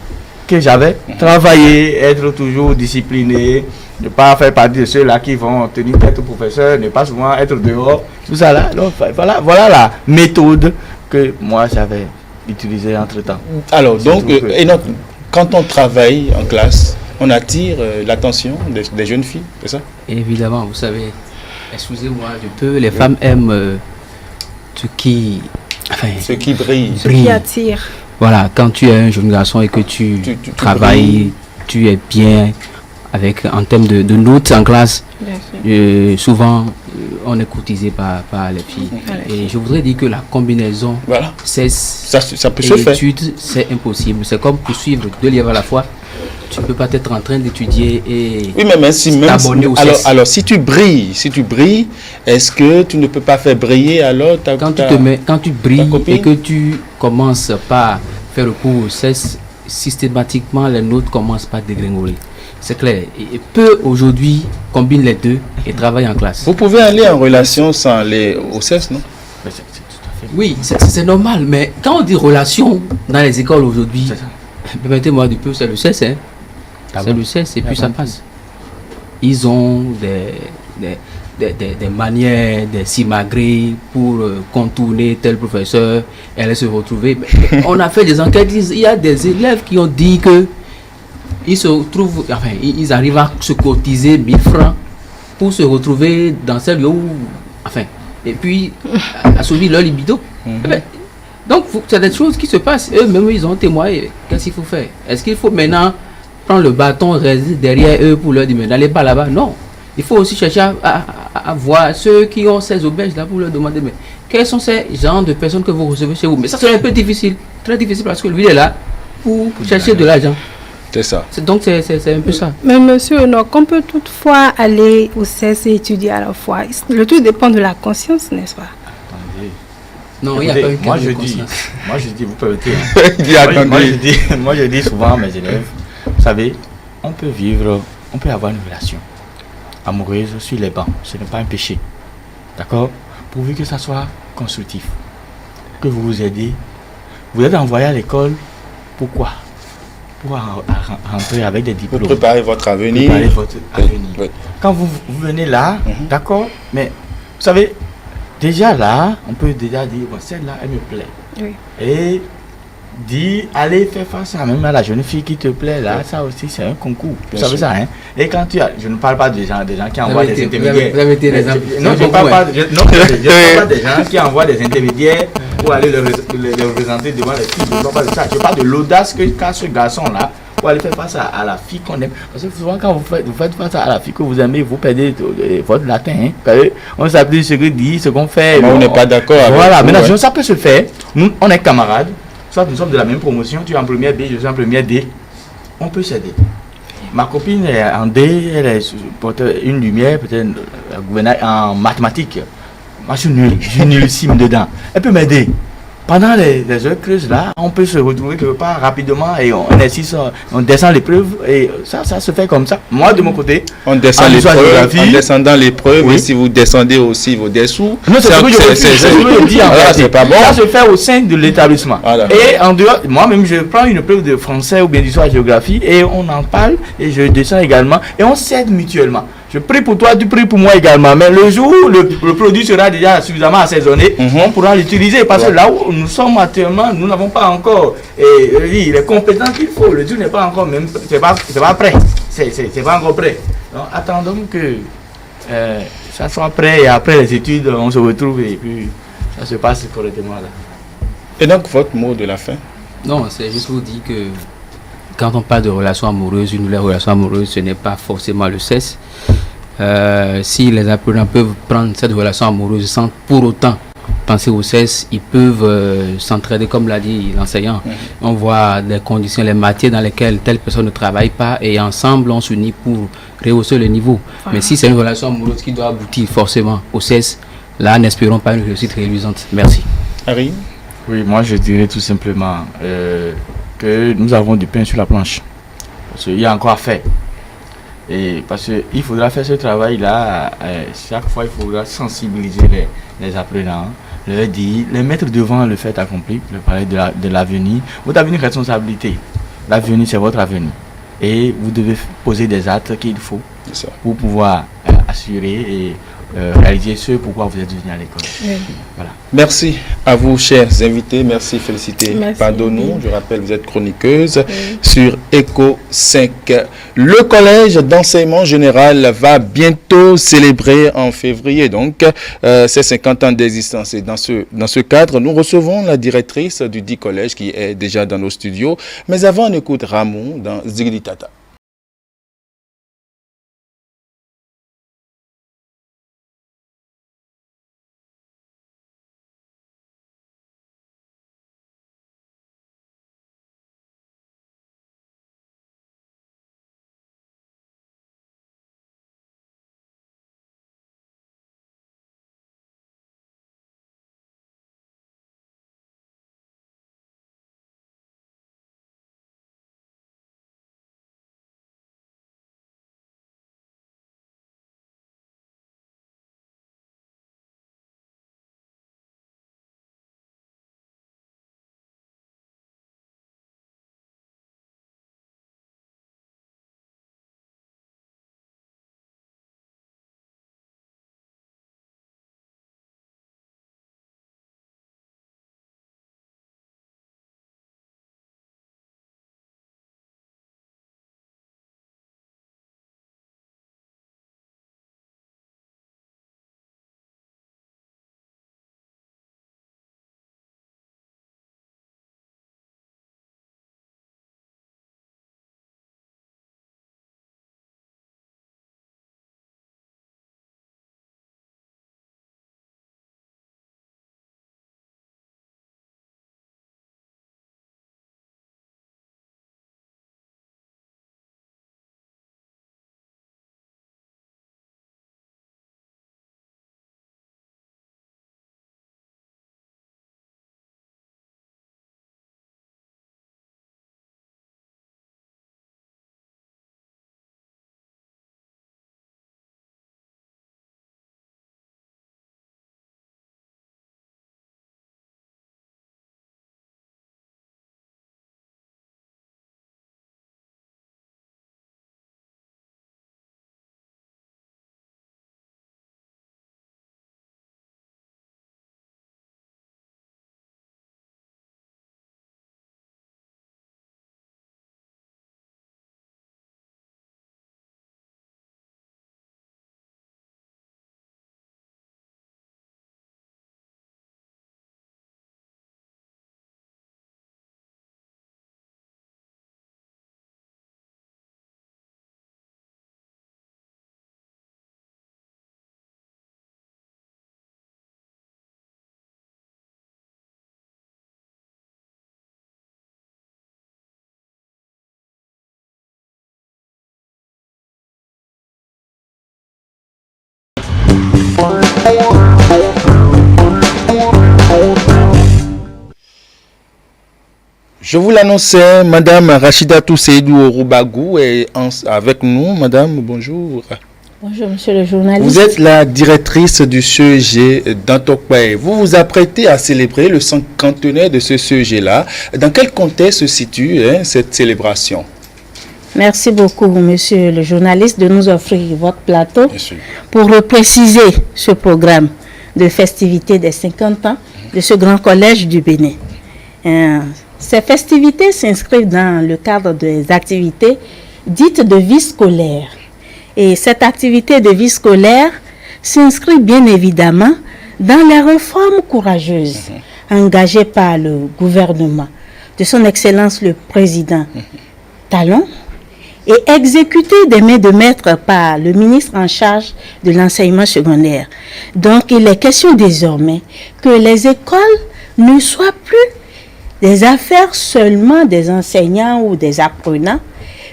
que j'avais, travailler, être toujours discipliné, ne pas faire partie de ceux-là qui vont tenir tête au professeur, ne pas souvent être dehors, tout ça là. Donc, voilà la méthode que moi j'avais utilisée entre-temps. Alors, donc, quand on travaille en classe, on attire l'attention des jeunes filles, c'est ça? Évidemment, vous savez, excusez-moi du peu, les femmes aiment ce qui brille. Ce qui attire. Voilà, quand tu es un jeune garçon et que tu travailles, tu es bien en termes de notes en classe. Souvent, on est courtisé par les filles. Et je voudrais dire que la combinaison, ça peut se faire. Études, c'est impossible. C'est comme poursuivre 2 livres à la fois. Tu ne peux pas être en train d'étudier et t'abonner au CES. Alors, si tu brilles, est-ce que tu ne peux pas faire briller alors quand tu brilles et que tu commences par faire le cours au CES, systématiquement, les notes commencent par dégringoler. C'est clair. Et peu aujourd'hui combinent les deux et travaillent en classe. Vous pouvez aller en relation sans aller au CES, non? Oui, c'est normal. Mais quand on dit relation dans les écoles aujourd'hui, permettez-moi du peu, c'est le CES, hein. C'est le CES et puis ça passe. Ils ont des manières, des simagrées pour contourner tel professeur et aller se retrouver. On a fait des enquêtes, il y a des élèves qui ont dit que ils arrivent à se cotiser 1000 francs pour se retrouver dans celle où, et puis assouvir leur libido. Donc c'est des choses qui se passent. Eux-mêmes ils ont témoigné. Qu'est-ce qu'il faut faire? Est-ce qu'il faut maintenant prendre le bâton, rester derrière eux pour leur dire mais n'allez pas là-bas? Non. Il faut aussi chercher à voir ceux qui ont ces auberges là pour leur demander mais quels sont ces genres de personnes que vous recevez chez vous? Mais ça c'est un peu difficile, très difficile parce que lui il est là pour chercher de l'argent. C'est ça. Donc c'est un peu ça. Mais monsieur Enoch, on peut toutefois aller au CES et étudier à la fois. Le tout dépend de la conscience, n'est-ce pas? Attendez. Non, il n'y a pas eu moi, je dis, vous permettez. Hein. Moi, je dis souvent à mes élèves, vous savez, on peut avoir une relation amoureuse sur les bancs. Ce n'est pas un péché. D'accord? Pourvu que ça soit constructif. Que vous vous aidez. Vous êtes envoyé à l'école. Pourquoi? Pour rentrer avec des diplômes. Pour préparer votre avenir. Oui. Quand vous venez là, d'accord, mais vous savez, déjà là, on peut déjà dire, bon, celle-là, elle me plaît. Oui. Et dire, allez faire face à même à la jeune fille qui te plaît, là, ça aussi, c'est un concours. Vous savez ça, hein? Et quand je ne parle pas des gens qui envoient des intermédiaires. Vous avez été des non, je ne parle pas des gens qui envoient des intermédiaires pour aller les représenter devant les filles. Je ne parle pas de ça. Je parle de l'audace qu'a ce garçon-là pour aller faire face à la fille qu'on aime. Parce que souvent, quand vous faites face à la fille que vous aimez, vous perdez votre latin. Hein? On ne sait plus ce que dit, ce qu'on fait. On n'est pas d'accord avec voilà, vous, maintenant, ça peut se faire. Nous, on est camarades. Soit nous sommes de la même promotion, tu es en première B, je suis en première D. On peut s'aider. Ma copine est en D, elle est une lumière, peut-être en mathématiques. Moi, je suis nullissime dedans. Elle peut m'aider. Pendant les heures creuses là, on peut se retrouver quelque part rapidement et on descend l'épreuve et ça se fait comme ça. Moi de mon côté, on descend l'épreuve, en descendant l'épreuve, oui. Et si vous descendez aussi vos dessous, non, c'est pas bon. Ça se fait au sein de l'établissement. Et en dehors, moi-même je prends une épreuve de français ou bien d'histoire-géographie et on en parle et je descends également et on s'aide mutuellement. Je prie pour toi, tu pries pour moi également. Mais le jour où le produit sera déjà suffisamment assaisonné, on pourra l'utiliser. Parce que là où nous sommes actuellement, nous n'avons pas encore les compétences qu'il faut. Le Dieu n'est pas encore même, c'est pas prêt. C'est pas encore prêt. Donc attendons que ça soit prêt et après les études, on se retrouve et puis ça se passe correctement là. Et donc votre mot de la fin? Non, c'est juste vous dire que quand on parle de relations amoureuses, une nouvelle relation amoureuse, ce n'est pas forcément le CES. Si les apprenants peuvent prendre cette relation amoureuse sans pour autant penser au CES, ils peuvent s'entraider, comme l'a dit l'enseignant. On voit les conditions, les matières dans lesquelles telle personne ne travaille pas et ensemble on s'unit pour rehausser le niveau. Mais si c'est une relation amoureuse qui doit aboutir forcément au CES, là n'espérons pas une réussite réluisante. Merci. Harry? Oui, moi je dirais tout simplement que nous avons du pain sur la planche. Parce qu'il y a encore à faire. Et parce qu'il faudra faire ce travail-là, chaque fois il faudra sensibiliser les apprenants, leur dire, les mettre devant le fait accompli, leur parler de l'avenir. Votre avenir, responsabilité. L'avenir, c'est votre avenir. Et vous devez poser des actes qu'il faut pour pouvoir assurer et réaliser ce pourquoi vous êtes venu à l'école. Oui. Voilà. Merci à vous, chers invités. Merci, Félicité Padonou. Je rappelle, vous êtes chroniqueuse sur Echo 5. Le collège d'enseignement général va bientôt célébrer en février donc ses 50 ans d'existence. Et dans ce cadre, nous recevons la directrice du dit collège qui est déjà dans nos studios. Mais avant, on écoute Ramon dans Zigli Tata. Je vous l'annonçais, Madame Rachida Tousseidou Orubagou est avec nous. Madame, bonjour. Bonjour, monsieur le journaliste. Vous êtes la directrice du CEG d'Antokpae. Vous vous apprêtez à célébrer le 50e de ce CEG-là. Dans quel contexte se situe cette célébration? Merci beaucoup, monsieur le journaliste, de nous offrir votre plateau pour préciser ce programme de festivité des 50 ans de ce grand collège du Bénin. Ces festivités s'inscrivent dans le cadre des activités dites de vie scolaire. Et cette activité de vie scolaire s'inscrit bien évidemment dans les réformes courageuses engagées par le gouvernement de son Excellence le Président Talon et exécutées des mains de maître par le ministre en charge de l'enseignement secondaire. Donc il est question désormais que les écoles ne soient plus des affaires seulement des enseignants ou des apprenants,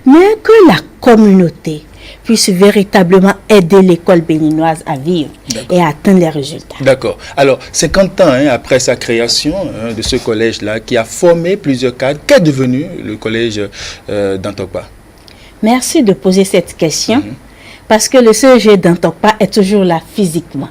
mais que la communauté puisse véritablement aider l'école béninoise à vivre et à atteindre les résultats. D'accord. Alors, 50 ans après sa création de ce collège-là, qui a formé plusieurs cadres, qu'est devenu le collège d'Antokpa? Merci de poser cette question, parce que le CEG d'Antokpa est toujours là physiquement.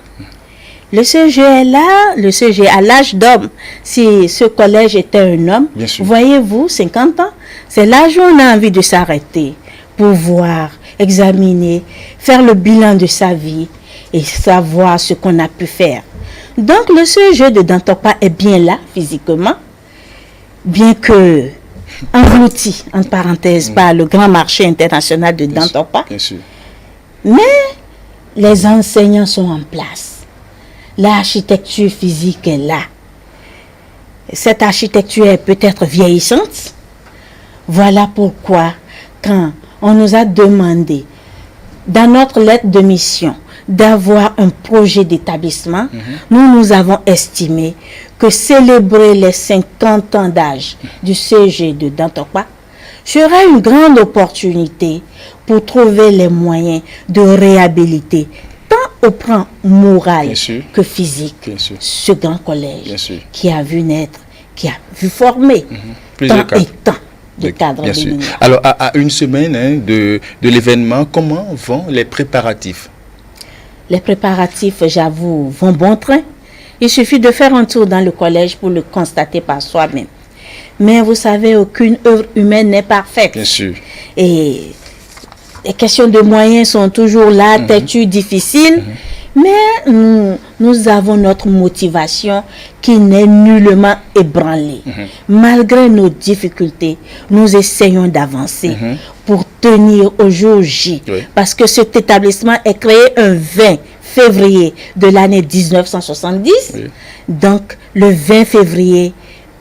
Le CEG est là, le CEG à l'âge d'homme. Si ce collège était un homme, voyez-vous, 50 ans, c'est l'âge où on a envie de s'arrêter pour voir, examiner, faire le bilan de sa vie et savoir ce qu'on a pu faire. Donc le CEG de Dantokpa est bien là, physiquement, bien que englouti, entre parenthèses, par le grand marché international de Dantokpa. Mais les enseignants sont en place. L'architecture physique est là. Cette architecture est peut-être vieillissante. Voilà pourquoi, quand on nous a demandé, dans notre lettre de mission, d'avoir un projet d'établissement, nous avons estimé que célébrer les 50 ans d'âge du CEG de Dantokpa serait une grande opportunité pour trouver les moyens de réhabiliter au plan moral que physique, ce grand collège qui a vu naître, qui a vu former tant et tant de cadres béninois. Alors, à une semaine de l'événement, comment vont les préparatifs? Les préparatifs, j'avoue, vont bon train. Il suffit de faire un tour dans le collège pour le constater par soi-même. Mais vous savez, aucune œuvre humaine n'est parfaite. Et les questions de moyens sont toujours là, têtues, difficiles, mais nous avons notre motivation qui n'est nullement ébranlée. Malgré nos difficultés, nous essayons d'avancer pour tenir au jour J. Parce que cet établissement est créé un 20 février de l'année 1970. Donc, le 20 février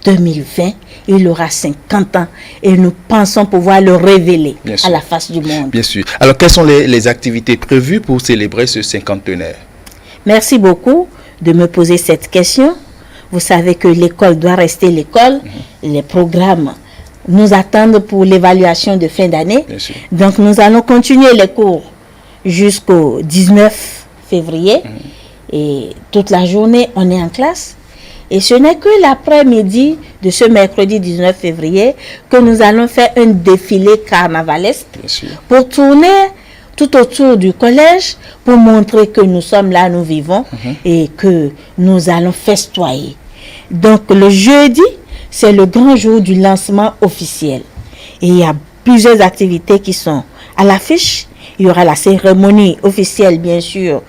2020, il aura 50 ans et nous pensons pouvoir le révéler à la face du monde. Bien sûr. Alors, quelles sont les activités prévues pour célébrer ce cinquantenaire? Merci beaucoup de me poser cette question. Vous savez que l'école doit rester l'école. Les programmes nous attendent pour l'évaluation de fin d'année. Donc, nous allons continuer les cours jusqu'au 19 février. Et toute la journée, on est en classe. Et ce n'est que l'après-midi de ce mercredi 19 février que nous allons faire un défilé carnavalesque pour tourner tout autour du collège pour montrer que nous sommes là, nous vivons et que nous allons festoyer. Donc le jeudi, c'est le grand jour du lancement officiel. Et il y a plusieurs activités qui sont à l'affiche. Il y aura la cérémonie officielle, bien sûr,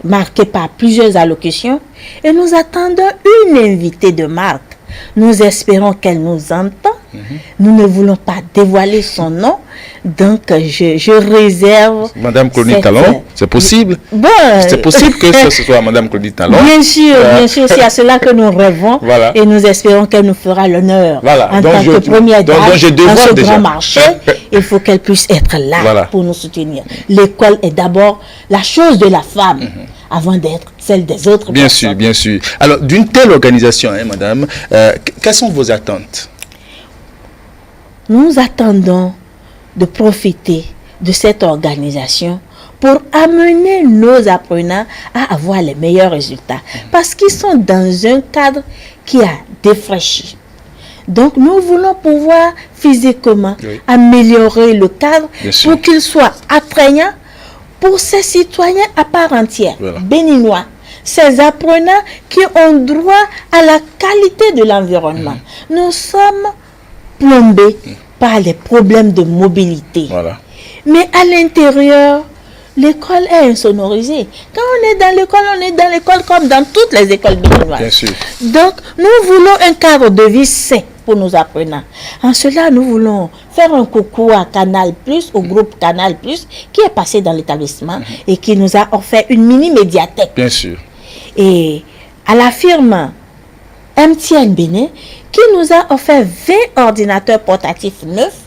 marquée par plusieurs allocutions. Et nous attendons une invitée de marque. Nous espérons qu'elle nous entend. Nous ne voulons pas dévoiler son nom. Donc, je réserve... Madame Claudine Talon, c'est possible? Bon, c'est possible que ce soit Madame Claudine Talon? Bien sûr, c'est à cela que nous rêvons. Et nous espérons qu'elle nous fera l'honneur. En tant que première dame dans ce grand marché, il faut qu'elle puisse être là pour nous soutenir. L'école est d'abord la chose de la femme. Avant d'être celle des autres personnes. Bien sûr. Alors, d'une telle organisation, madame, quelles sont vos attentes? Nous attendons de profiter de cette organisation pour amener nos apprenants à avoir les meilleurs résultats. Parce qu'ils sont dans un cadre qui a défraîchi. Donc, nous voulons pouvoir physiquement améliorer le cadre pour qu'il soit attrayant pour ces citoyens à part entière, béninois, ces apprenants qui ont droit à la qualité de l'environnement. Nous sommes plombés par les problèmes de mobilité. Mais à l'intérieur, l'école est insonorisée. Quand on est dans l'école comme dans toutes les écoles béninoises. Donc, nous voulons un cadre de vie sain pour nos apprenants. En cela, nous voulons faire un coucou à Canal+, au groupe Canal+, qui est passé dans l'établissement et qui nous a offert une mini-médiathèque. Bien sûr. Et à la firme MTN Bénin, qui nous a offert 20 ordinateurs portatifs neufs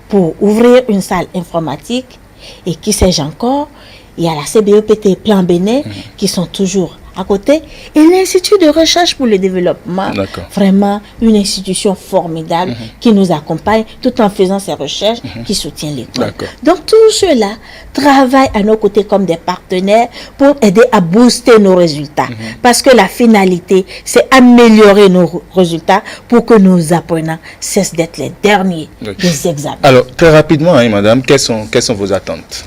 pour ouvrir une salle informatique. Et qui sais-je encore, il y a la CBEPT Plan Bénin qui sont toujours à côté, et l'Institut de recherche pour le développement, vraiment une institution formidable qui nous accompagne tout en faisant ces recherches, qui soutient l'école. Donc tout cela travaille à nos côtés comme des partenaires pour aider à booster nos résultats. Parce que la finalité, c'est améliorer nos résultats pour que nos apprenants cessent d'être les derniers des examens. Alors, très rapidement, madame, quelles sont vos attentes?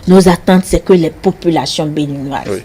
Nos attentes, c'est que les populations béninoises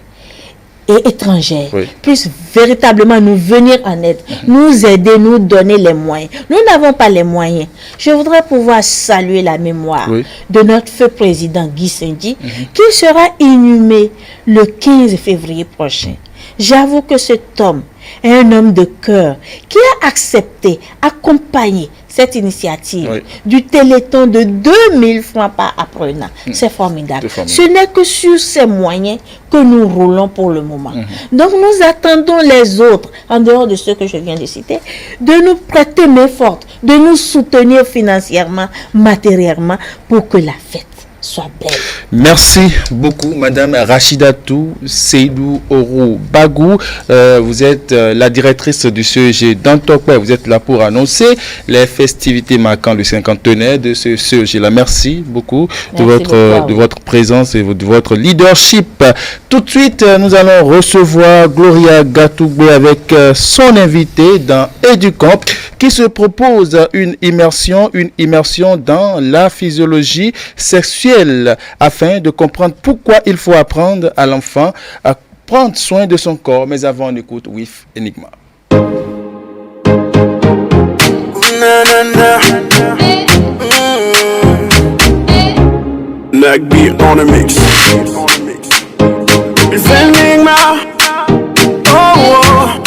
et étrangères puissent véritablement nous venir en aide, nous aider, nous donner les moyens. Nous n'avons pas les moyens. Je voudrais pouvoir saluer la mémoire de notre feu président Guy Sindi, qui sera inhumé le 15 février prochain. J'avoue que cet homme est un homme de cœur qui a accepté, accompagné cette initiative du Téléthon de 2000 francs par apprenant. C'est formidable. Ce n'est que sur ces moyens que nous roulons pour le moment. Donc nous attendons les autres, en dehors de ceux que je viens de citer, de nous prêter main forte, de nous soutenir financièrement, matériellement, pour que la fête soit belle. Merci beaucoup, Madame Rachidatou Seydou Oro Bagou. Vous êtes la directrice du CEG d'Antokwe. Vous êtes là pour annoncer les festivités marquant le cinquantenaire de ce CEG-là. Merci beaucoup de votre présence et de votre leadership. Tout de suite, nous allons recevoir Gloria Gatougbe avec son invité dans Educamp, qui se propose une immersion dans la physiologie sexuelle afin de comprendre pourquoi il faut apprendre à l'enfant à prendre soin de son corps. Mais avant, on écoute With Enigma. Like beat on the mix. It's Enigma. Oh,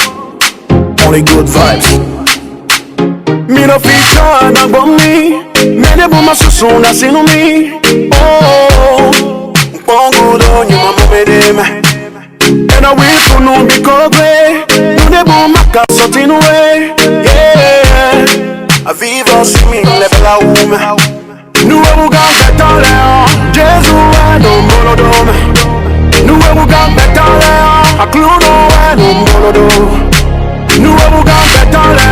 only good vibes. Me no feature na bombi. Mene boma susu na sinu mi. Oh, pongo do nyuma mumedeme. Ena wifu nubi kogwe. Nude boma kasotinu we. Yeah, a vivo simi lebela ume. Nuwe buga betale. Jesu no molodome. Nuwe buga betale. A cluno no molodome. Nuwe buga betale.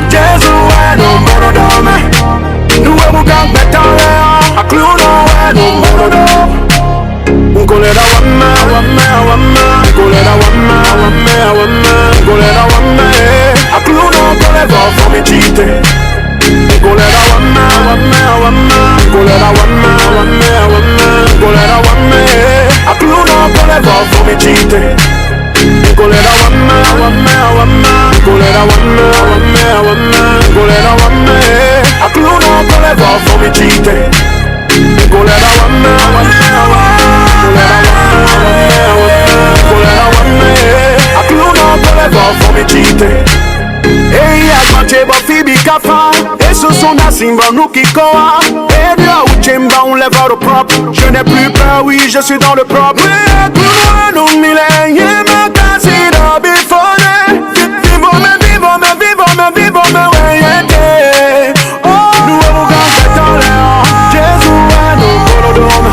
Jesu no molodome. Nuwe buga betale. A cluno no molodome. Unkolera wame. Unkolera wame. Unkolera wame. A cluno koleva for me cheating. Unkolera wame. Unkolera wame. Unkolera wame. A cluno koleva for me cheating. Unkolera wame. Unkolera wame. Unkolera wame. A cluno koleva for me cheating. Unkolera wame. Unkolera wame. A cluno koleva for me cheating. Hey, Agmacheba Fibi Kafa. Et ce sont la Simba nous qui coa. Et là où Chemba on lève au propre. Je n'ai plus peur, oui, je suis dans le propre. Oui, tout le monde nous mille. Y'a ma casse da bifone. Vivo me, ouais, yeah. Oh, nous avons gagné dans l'air. Jésus est nos monodomes.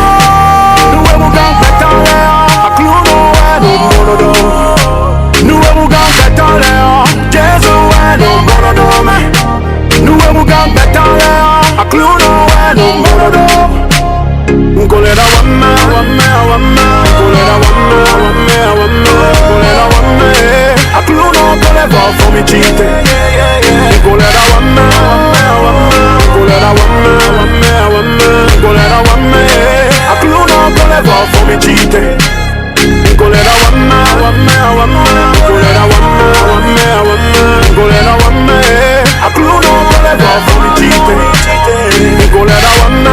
Nous avons gagné dans l'air. A clouno est nos monodomes. Nous avons gagné dans l'air. Jésus est nos monodomes. Nous avons gagné dans l'air. A clouno est nos monodomes. Unkolera wame. me cheat. Nicolera wame, Nicolera wame, Nicolera wame. A clue no gonna go for me cheat. Nicolera wame, Nicolera wame, Nicolera wame. A clue no gonna go for me cheat. Nicolera wame,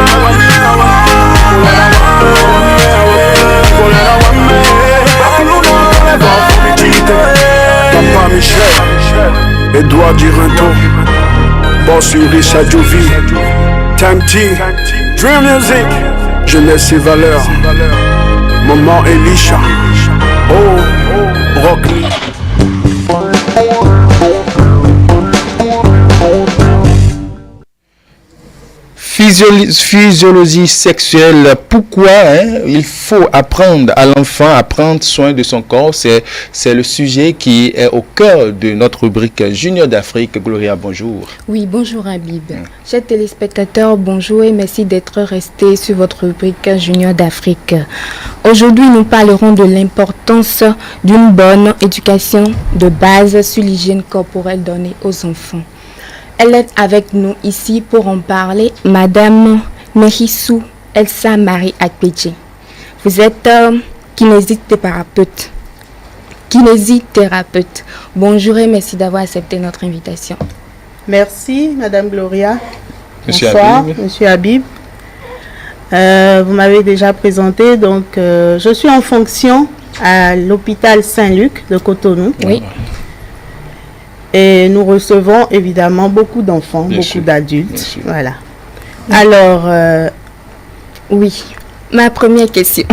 Nicolera wame. A clue no gonna go for me cheat. Papa Michel, Edouard Duranto, Boss Ulrich Adjouvi, Tanti, Dream Music, Jeunesse et Valeurs, Maman Elisha, Oh, Rock. Physiologie sexuelle, pourquoi il faut apprendre à l'enfant à prendre soin de son corps, c'est le sujet qui est au cœur de notre rubrique Junior d'Afrique. Gloria, bonjour. Oui, bonjour Habib. Chers téléspectateurs, bonjour et merci d'être restés sur votre rubrique Junior d'Afrique. Aujourd'hui, nous parlerons de l'importance d'une bonne éducation de base sur l'hygiène corporelle donnée aux enfants. Elle est avec nous ici pour en parler, Madame Nehissou Elsa Marie Akpeche. Vous êtes kinésithérapeute. Bonjour et merci d'avoir accepté notre invitation. Merci, Madame Gloria. Monsieur Bonsoir, Habib. Monsieur Habib. Vous m'avez déjà présenté, donc je suis en fonction à l'hôpital Saint-Luc de Cotonou. Oui. Et nous recevons évidemment beaucoup d'enfants, beaucoup d'adultes. Voilà. Alors, oui, ma première question.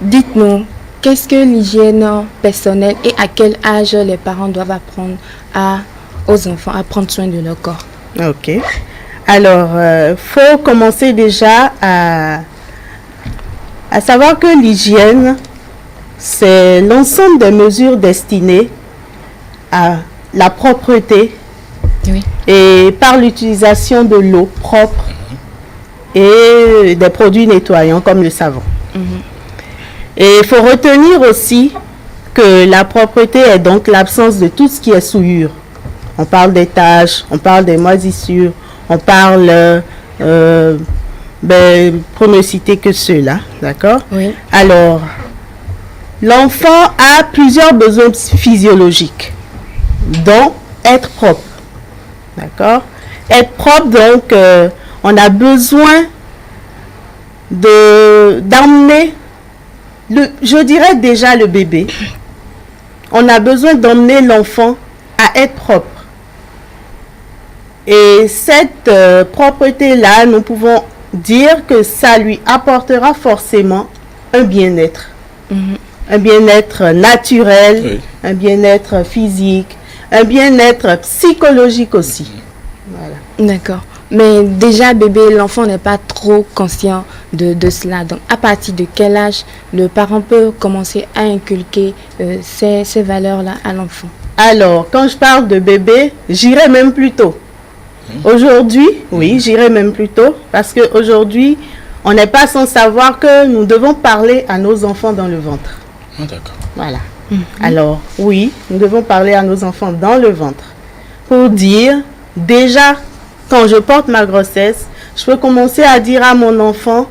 Dites-nous, qu'est-ce que l'hygiène personnelle et à quel âge les parents doivent apprendre aux enfants à prendre soin de leur corps? ok. Alors, faut commencer déjà à savoir que l'hygiène, c'est l'ensemble des mesures destinées à la propreté, oui, et par l'utilisation de l'eau propre et des produits nettoyants comme le savon. Et il faut retenir aussi que la propreté est donc l'absence de tout ce qui est souillure. On parle des taches, on parle des moisissures, on parle, pour ne citer que ceux-là, d'accord? Oui. Alors, l'enfant a plusieurs besoins physiologiques, dont être propre. D'accord? Être propre, donc, on a besoin d'emmener, je dirais déjà le bébé, on a besoin d'emmener l'enfant à être propre. Et cette propreté-là, nous pouvons dire que ça lui apportera forcément un bien-être. Un bien-être naturel, oui, un bien-être physique, un bien-être psychologique aussi. Voilà. D'accord. Mais déjà, bébé, l'enfant n'est pas trop conscient de cela. Donc, à partir de quel âge le parent peut commencer à inculquer ces valeurs-là à l'enfant? Alors, quand je parle de bébé, j'irai même plus tôt. Aujourd'hui, oui, j'irai même plus tôt, parce qu'aujourd'hui, on n'est pas sans savoir que nous devons parler à nos enfants dans le ventre. Ah, d'accord. Voilà. Alors, oui, nous devons parler à nos enfants dans le ventre pour dire, déjà, quand je porte ma grossesse, je peux commencer à dire à mon enfant,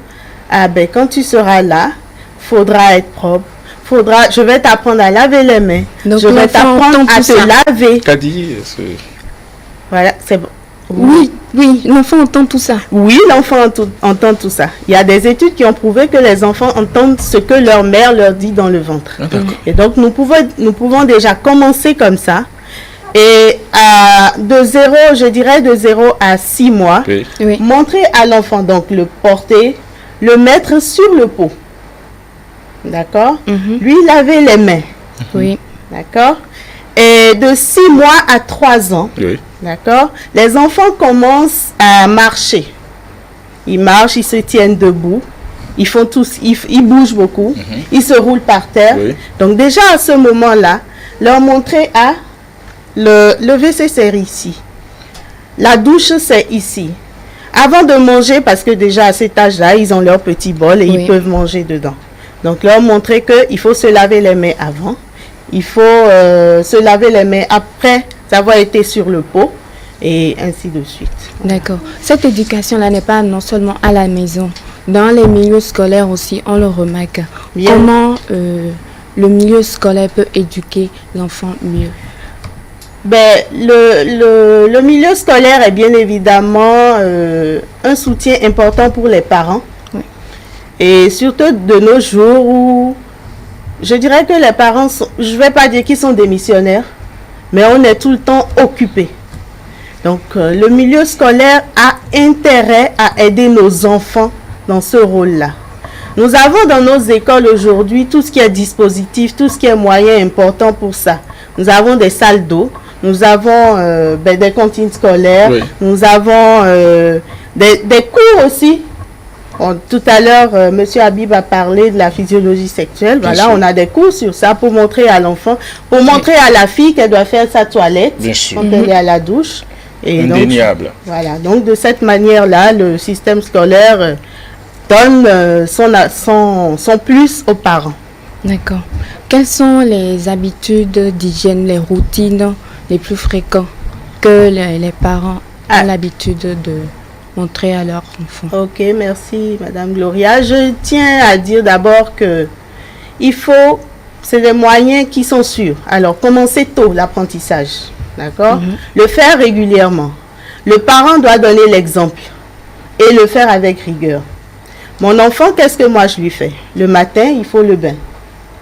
ah ben, quand tu seras là, faudra être propre, je vais t'apprendre à laver les mains, donc, je vais t'apprendre à te laver. Qu'a dit Voilà, c'est bon. Oui, oui, l'enfant entend tout ça. Oui, l'enfant entend tout ça. Il y a des études qui ont prouvé que les enfants entendent ce que leur mère leur dit dans le ventre. Ah, et donc, nous pouvons déjà commencer comme ça. Et de 0 à 6 mois, oui, oui, montrer à l'enfant, donc le porter, le mettre sur le pot. D'accord? Lui laver les mains. Oui. D'accord? Et de 6 mois à 3 ans, oui, d'accord, les enfants commencent à marcher. Ils marchent, ils se tiennent debout, ils font tous, ils bougent beaucoup, ils se roulent par terre. oui. Donc déjà à ce moment-là, leur montrer à le WC c'est ici. La douche c'est ici. Avant de manger, parce que déjà à cet âge-là, ils ont leur petit bol et oui, ils peuvent manger dedans. Donc leur montrer qu'il faut se laver les mains avant. il faut se laver les mains après avoir été sur le pot et ainsi de suite. D'accord. Cette éducation-là n'est pas non seulement à la maison, dans les milieux scolaires aussi, on le remarque. Bien. Comment le milieu scolaire peut éduquer l'enfant mieux? Le milieu scolaire est bien évidemment un soutien important pour les parents. Oui. Et surtout de nos jours où je dirais que les parents, je ne vais pas dire qu'ils sont démissionnaires, mais on est tout le temps occupés. Donc le milieu scolaire a intérêt à aider nos enfants dans ce rôle-là. Nous avons dans nos écoles aujourd'hui tout ce qui est dispositif, tout ce qui est moyen important pour ça. Nous avons des salles d'eau, nous avons des cantines scolaires, oui. Nous avons des cours aussi. Tout à l'heure, M. Habib a parlé de la physiologie sexuelle. Bien voilà, sûr. On a des cours sur ça pour montrer à l'enfant, pour montrer à la fille qu'elle doit faire sa toilette quand elle est à la douche. Et indéniable. Donc, voilà, donc de cette manière-là, le système scolaire donne son plus aux parents. D'accord. Quelles sont les habitudes d'hygiène, les routines les plus fréquentes que les parents ont l'habitude de montrer à leurs enfants? Ok, merci Madame Gloria. Je tiens à dire d'abord que c'est des moyens qui sont sûrs. Alors, commencer tôt l'apprentissage, d'accord? Le faire régulièrement. Le parent doit donner l'exemple et le faire avec rigueur. Mon enfant, qu'est-ce que moi je lui fais? Le matin, il faut le bain,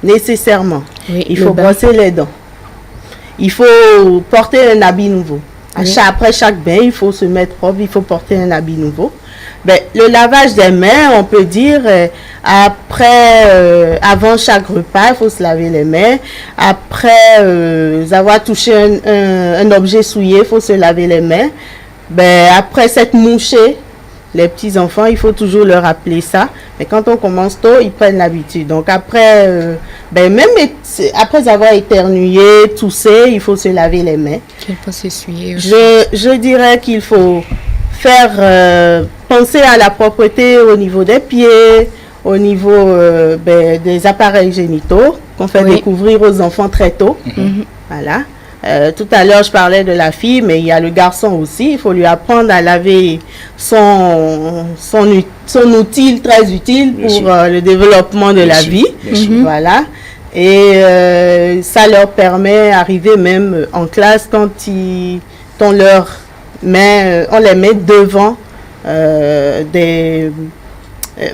nécessairement. Oui, il faut brosser les dents. Il faut porter un habit nouveau. Après chaque bain, il faut se mettre propre, il faut porter un habit nouveau. Le lavage des mains, on peut dire, avant chaque repas, il faut se laver les mains. Après avoir touché un objet souillé, il faut se laver les mains. Après s'être mouché, les petits-enfants, il faut toujours leur rappeler ça. Mais quand on commence tôt, ils prennent l'habitude. Donc après, même après avoir éternué, toussé, il faut se laver les mains. Il faut s'essuyer aussi. Je dirais qu'il faut faire penser à la propreté au niveau des pieds, au niveau des appareils génitaux qu'on fait découvrir aux enfants très tôt. Voilà. Tout à l'heure, je parlais de la fille, mais il y a le garçon aussi. Il faut lui apprendre à laver son outil très utile pour le développement de la vie. Voilà. Et ça leur permet d'arriver même en classe quand on les met devant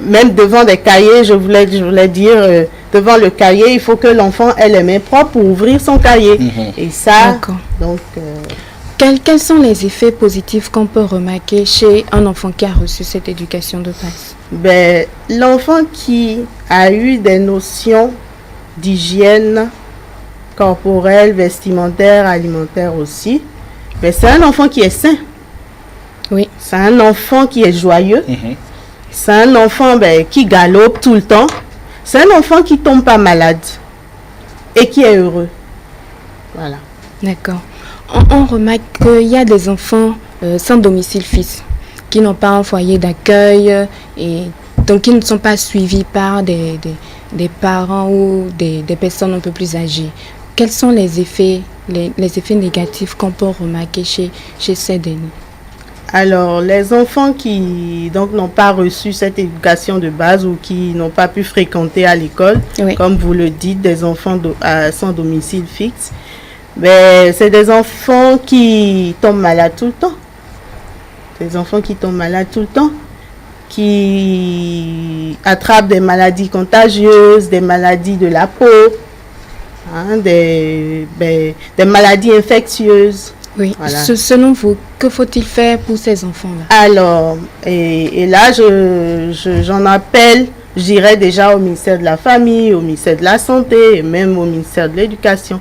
même devant des cahiers, je voulais dire, devant le cahier, il faut que l'enfant ait les mains propres pour ouvrir son cahier. Et ça, donc... Quels sont les effets positifs qu'on peut remarquer chez un enfant qui a reçu cette éducation de base? L'enfant qui a eu des notions d'hygiène corporelle, vestimentaire, alimentaire aussi, c'est un enfant qui est sain. Oui. C'est un enfant qui est joyeux. C'est un enfant qui galope tout le temps. C'est un enfant qui ne tombe pas malade et qui est heureux. Voilà. D'accord. On remarque qu'il y a des enfants sans domicile fixe qui n'ont pas un foyer d'accueil et donc qui ne sont pas suivis par des parents ou des personnes un peu plus âgées. Quels sont les effets négatifs qu'on peut remarquer chez ces derniers? Alors, les enfants qui n'ont pas reçu cette éducation de base ou qui n'ont pas pu fréquenter à l'école, comme vous le dites, des enfants sans domicile fixe, c'est des enfants qui tombent malades tout le temps. Des enfants qui tombent malades tout le temps, qui attrapent des maladies contagieuses, des maladies de la peau, des maladies infectieuses. Oui, voilà. Selon vous, que faut-il faire pour ces enfants-là? Alors, et là, j'en appelle, je dirais déjà au ministère de la Famille, au ministère de la Santé, et même au ministère de l'Éducation.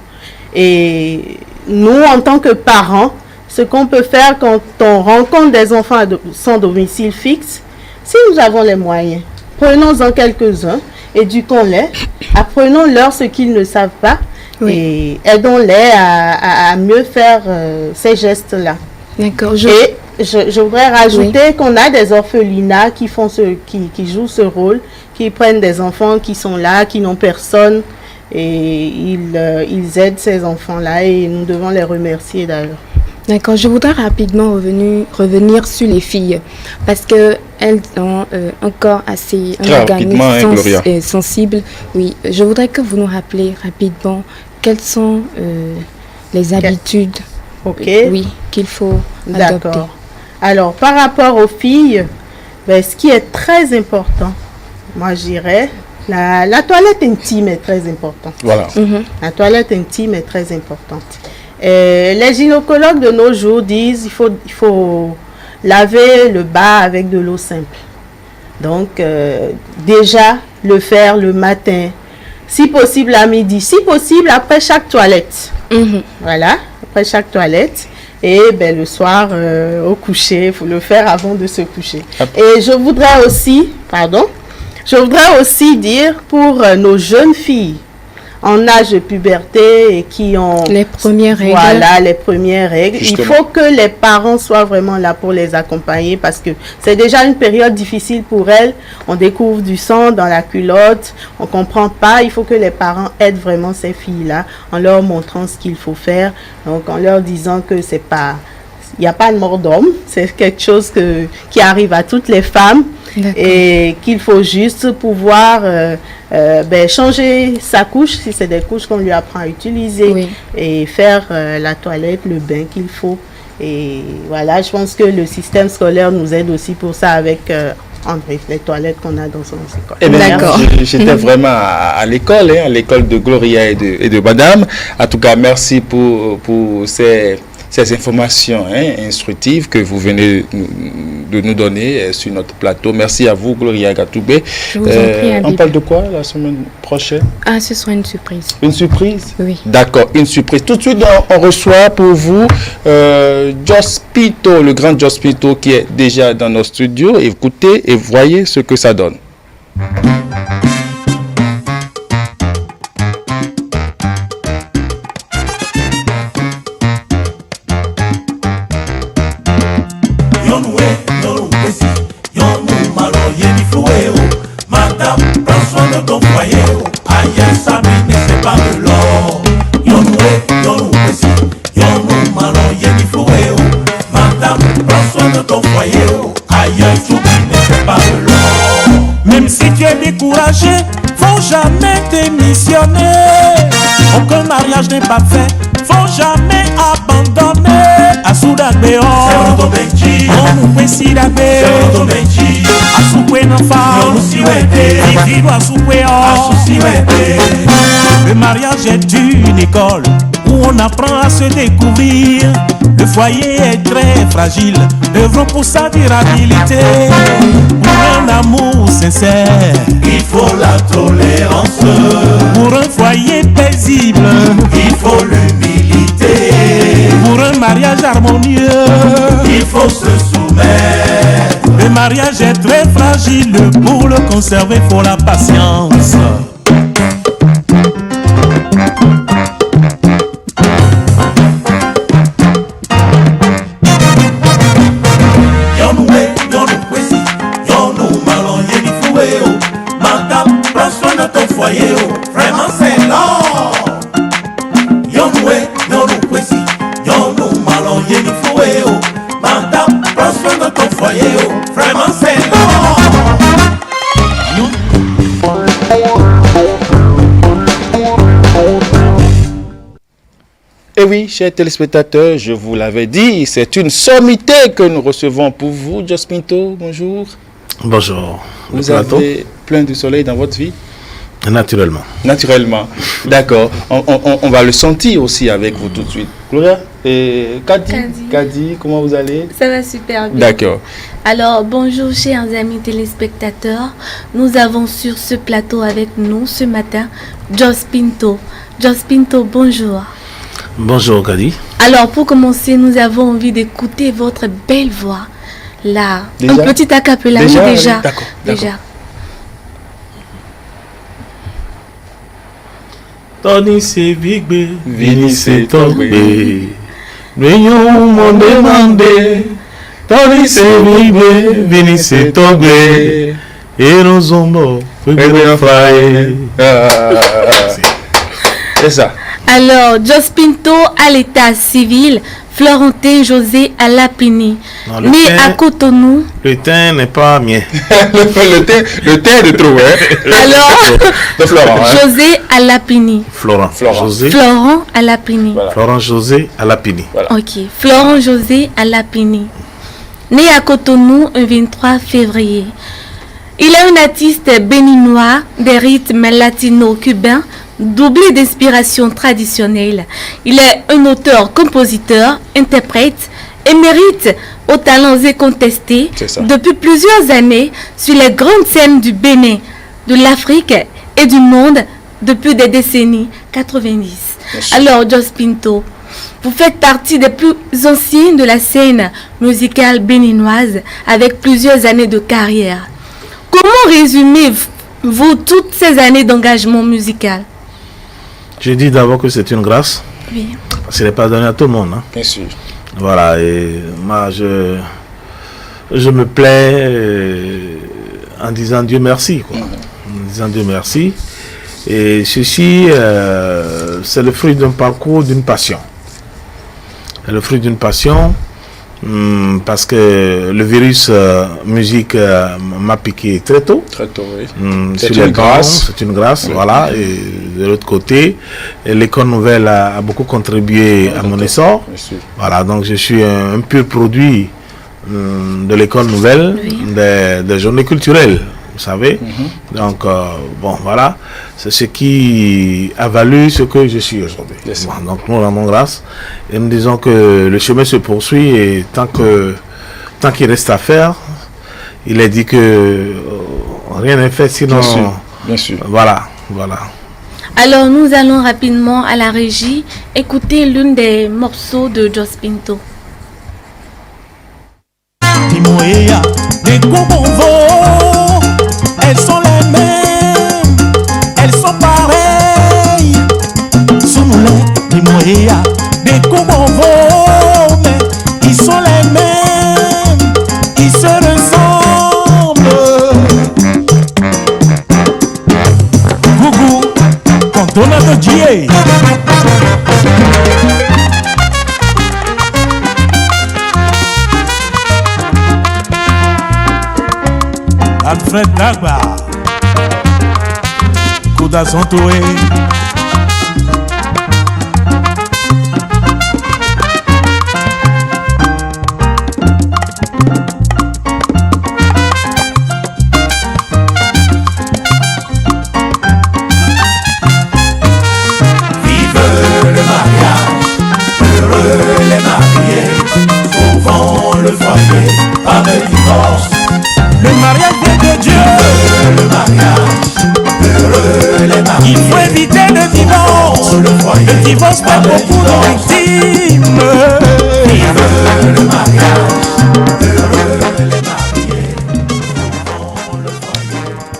Et nous, en tant que parents, ce qu'on peut faire quand on rencontre des enfants sans domicile fixe, si nous avons les moyens, prenons-en quelques-uns, éduquons-les, apprenons-leur ce qu'ils ne savent pas, et aidons-les à mieux faire ces gestes-là. D'accord. Et je voudrais rajouter qu'on a des orphelinats qui jouent ce rôle, qui prennent des enfants qui sont là, qui n'ont personne, et ils aident ces enfants-là et nous devons les remercier d'ailleurs. D'accord, je voudrais rapidement revenir sur les filles parce qu'elles ont un corps assez sensible. Oui, je voudrais que vous nous rappeliez rapidement quelles sont les habitudes qu'il faut adopter. D'accord. Alors, par rapport aux filles, ce qui est très important, moi je dirais, la toilette intime est très importante. Voilà. La toilette intime est très importante. Les gynécologues de nos jours disent il faut laver le bas avec de l'eau simple. Donc, déjà, le faire le matin, si possible à midi, si possible après chaque toilette. Voilà, après chaque toilette. Et le soir, au coucher, il faut le faire avant de se coucher. Et je voudrais aussi dire pour nos jeunes filles en âge de puberté et qui ont les premières règles. Voilà, les premières règles. Justement. Il faut que les parents soient vraiment là pour les accompagner parce que c'est déjà une période difficile pour elles. On découvre du sang dans la culotte, on comprend pas. Il faut que les parents aident vraiment ces filles-là en leur montrant ce qu'il faut faire. Donc en leur disant que c'est pas, il n'y a pas de mort d'homme, c'est quelque chose qui arrive à toutes les femmes et qu'il faut juste pouvoir changer sa couche si c'est des couches qu'on lui apprend à utiliser et faire la toilette, le bain qu'il faut. Et voilà, je pense que le système scolaire nous aide aussi pour ça avec André, les toilettes qu'on a dans son école. Eh bien, j'étais vraiment à l'école, à l'école de Gloria et de Madame. En tout cas, merci pour ces informations instructives que vous venez de nous donner sur notre plateau. Merci à vous, Gloria Gatoubé. Je vous en prie, on parle de quoi la semaine prochaine? Ah, ce sera une surprise. Une surprise? Oui. D'accord, une surprise. Tout de suite, on reçoit pour vous Jospito, le grand Jospito qui est déjà dans nos studios. Écoutez et voyez ce que ça donne. Même si tu es découragé, faut jamais démissionner. Aucun mariage n'est pas fait, faut jamais abandonner. Asouda Béo, on nous précise la bé. Asoupe n'enfant, il doit souper. Le mariage est une école où on apprend à se découvrir. Le foyer est très fragile, œuvrons pour sa durabilité. Pour un amour sincère, il faut la tolérance. Pour un foyer paisible, il faut l'humilité. Pour un mariage harmonieux, il faut se soumettre. Le mariage est très fragile, pour le conserver, il faut la patience. Vraiment c'est long. Yonoué, yonou kwesi, yonou malon yeni foué oh. Madame, prends soin de ton foyer oh. Vraiment c'est long. Et oui, chers téléspectateurs, je vous l'avais dit, c'est une sommité que nous recevons pour vous. Jospito, bonjour. Bonjour. Vous avez plein de soleil dans votre vie? Naturellement. Naturellement. D'accord. On va le sentir aussi avec vous tout de suite. Gloria et Kadi, comment vous allez? Ça va super bien. D'accord. Alors, bonjour chers amis téléspectateurs. Nous avons sur ce plateau avec nous ce matin Jospito. Jospito, bonjour. Bonjour Kadi. Alors, pour commencer, nous avons envie d'écouter votre belle voix. Là, déjà? Un petit acapella, déjà. D'accord. Déjà. Tony c'est Bigbe, Vini c'est Togbe. Réunion m'ont demandé. Tony c'est Bigbe, Vini c'est Togbe. Et nos ombres, C'est ça. Alors, Jos Pinto à l'état civil, Florentin José Alapini, né à Cotonou. Le teint n'est pas mien. le teint est de trop, hein. Alors, de Florent, hein. José Alapini. Florent Alapini. Voilà. Florent José Alapini. Voilà. Ok. Florent José Alapini. Né à Cotonou le 23 février. Il est un artiste béninois des rythmes latino-cubains, doublé d'inspiration traditionnelle. Il est un auteur, compositeur, interprète, émérite aux talents incontestés depuis plusieurs années sur les grandes scènes du Bénin, de l'Afrique et du monde depuis des décennies 90. Alors, Jos Pinto, vous faites partie des plus anciens de la scène musicale béninoise avec plusieurs années de carrière. Comment résumez-vous toutes ces années d'engagement musical? Je dis d'abord que c'est une grâce. Oui. Parce qu'il n'est pas donné à tout le monde. Hein. Bien sûr. Voilà, et moi je me plais en disant Dieu merci. Quoi. En disant Dieu merci. Et ceci, c'est le fruit d'un parcours, d'une passion. C'est le fruit d'une passion. Parce que le virus musique m'a piqué très tôt. Très tôt, oui. C'est une grâce. C'est une grâce, oui. Voilà. Et de l'autre côté, l'école nouvelle a beaucoup contribué à mon essor. Voilà, donc je suis un pur produit de l'école nouvelle, oui. des journées culturelles, vous savez. Donc, bon, voilà. C'est ce qui a valu ce que je suis aujourd'hui. Bon, donc, nous rendons grâce. Et nous disons que le chemin se poursuit et tant qu'il reste à faire, il est dit que rien n'est fait sinon... Bien sûr. Bien sûr. Voilà. Alors, nous allons rapidement à la régie écouter l'une des morceaux de Jos Pinto. Elles sont les mêmes, elles sont pareilles. Soumoulin, des moyens, des Kobonvo, mais ils sont les mêmes, ils se ressemblent. Gougou, quand on a de Dieu. Alfred Dagba, Kouda Santoé. Vive le mariage, heureux les mariés, sauvons le foyer, pas de divorce. Le mariage de Dieu, le mariage, heureux les mariés. Il faut éviter le divorce. Le divorce fait beaucoup de victimes. Vive le mariage, heureux les mariés. Le foyer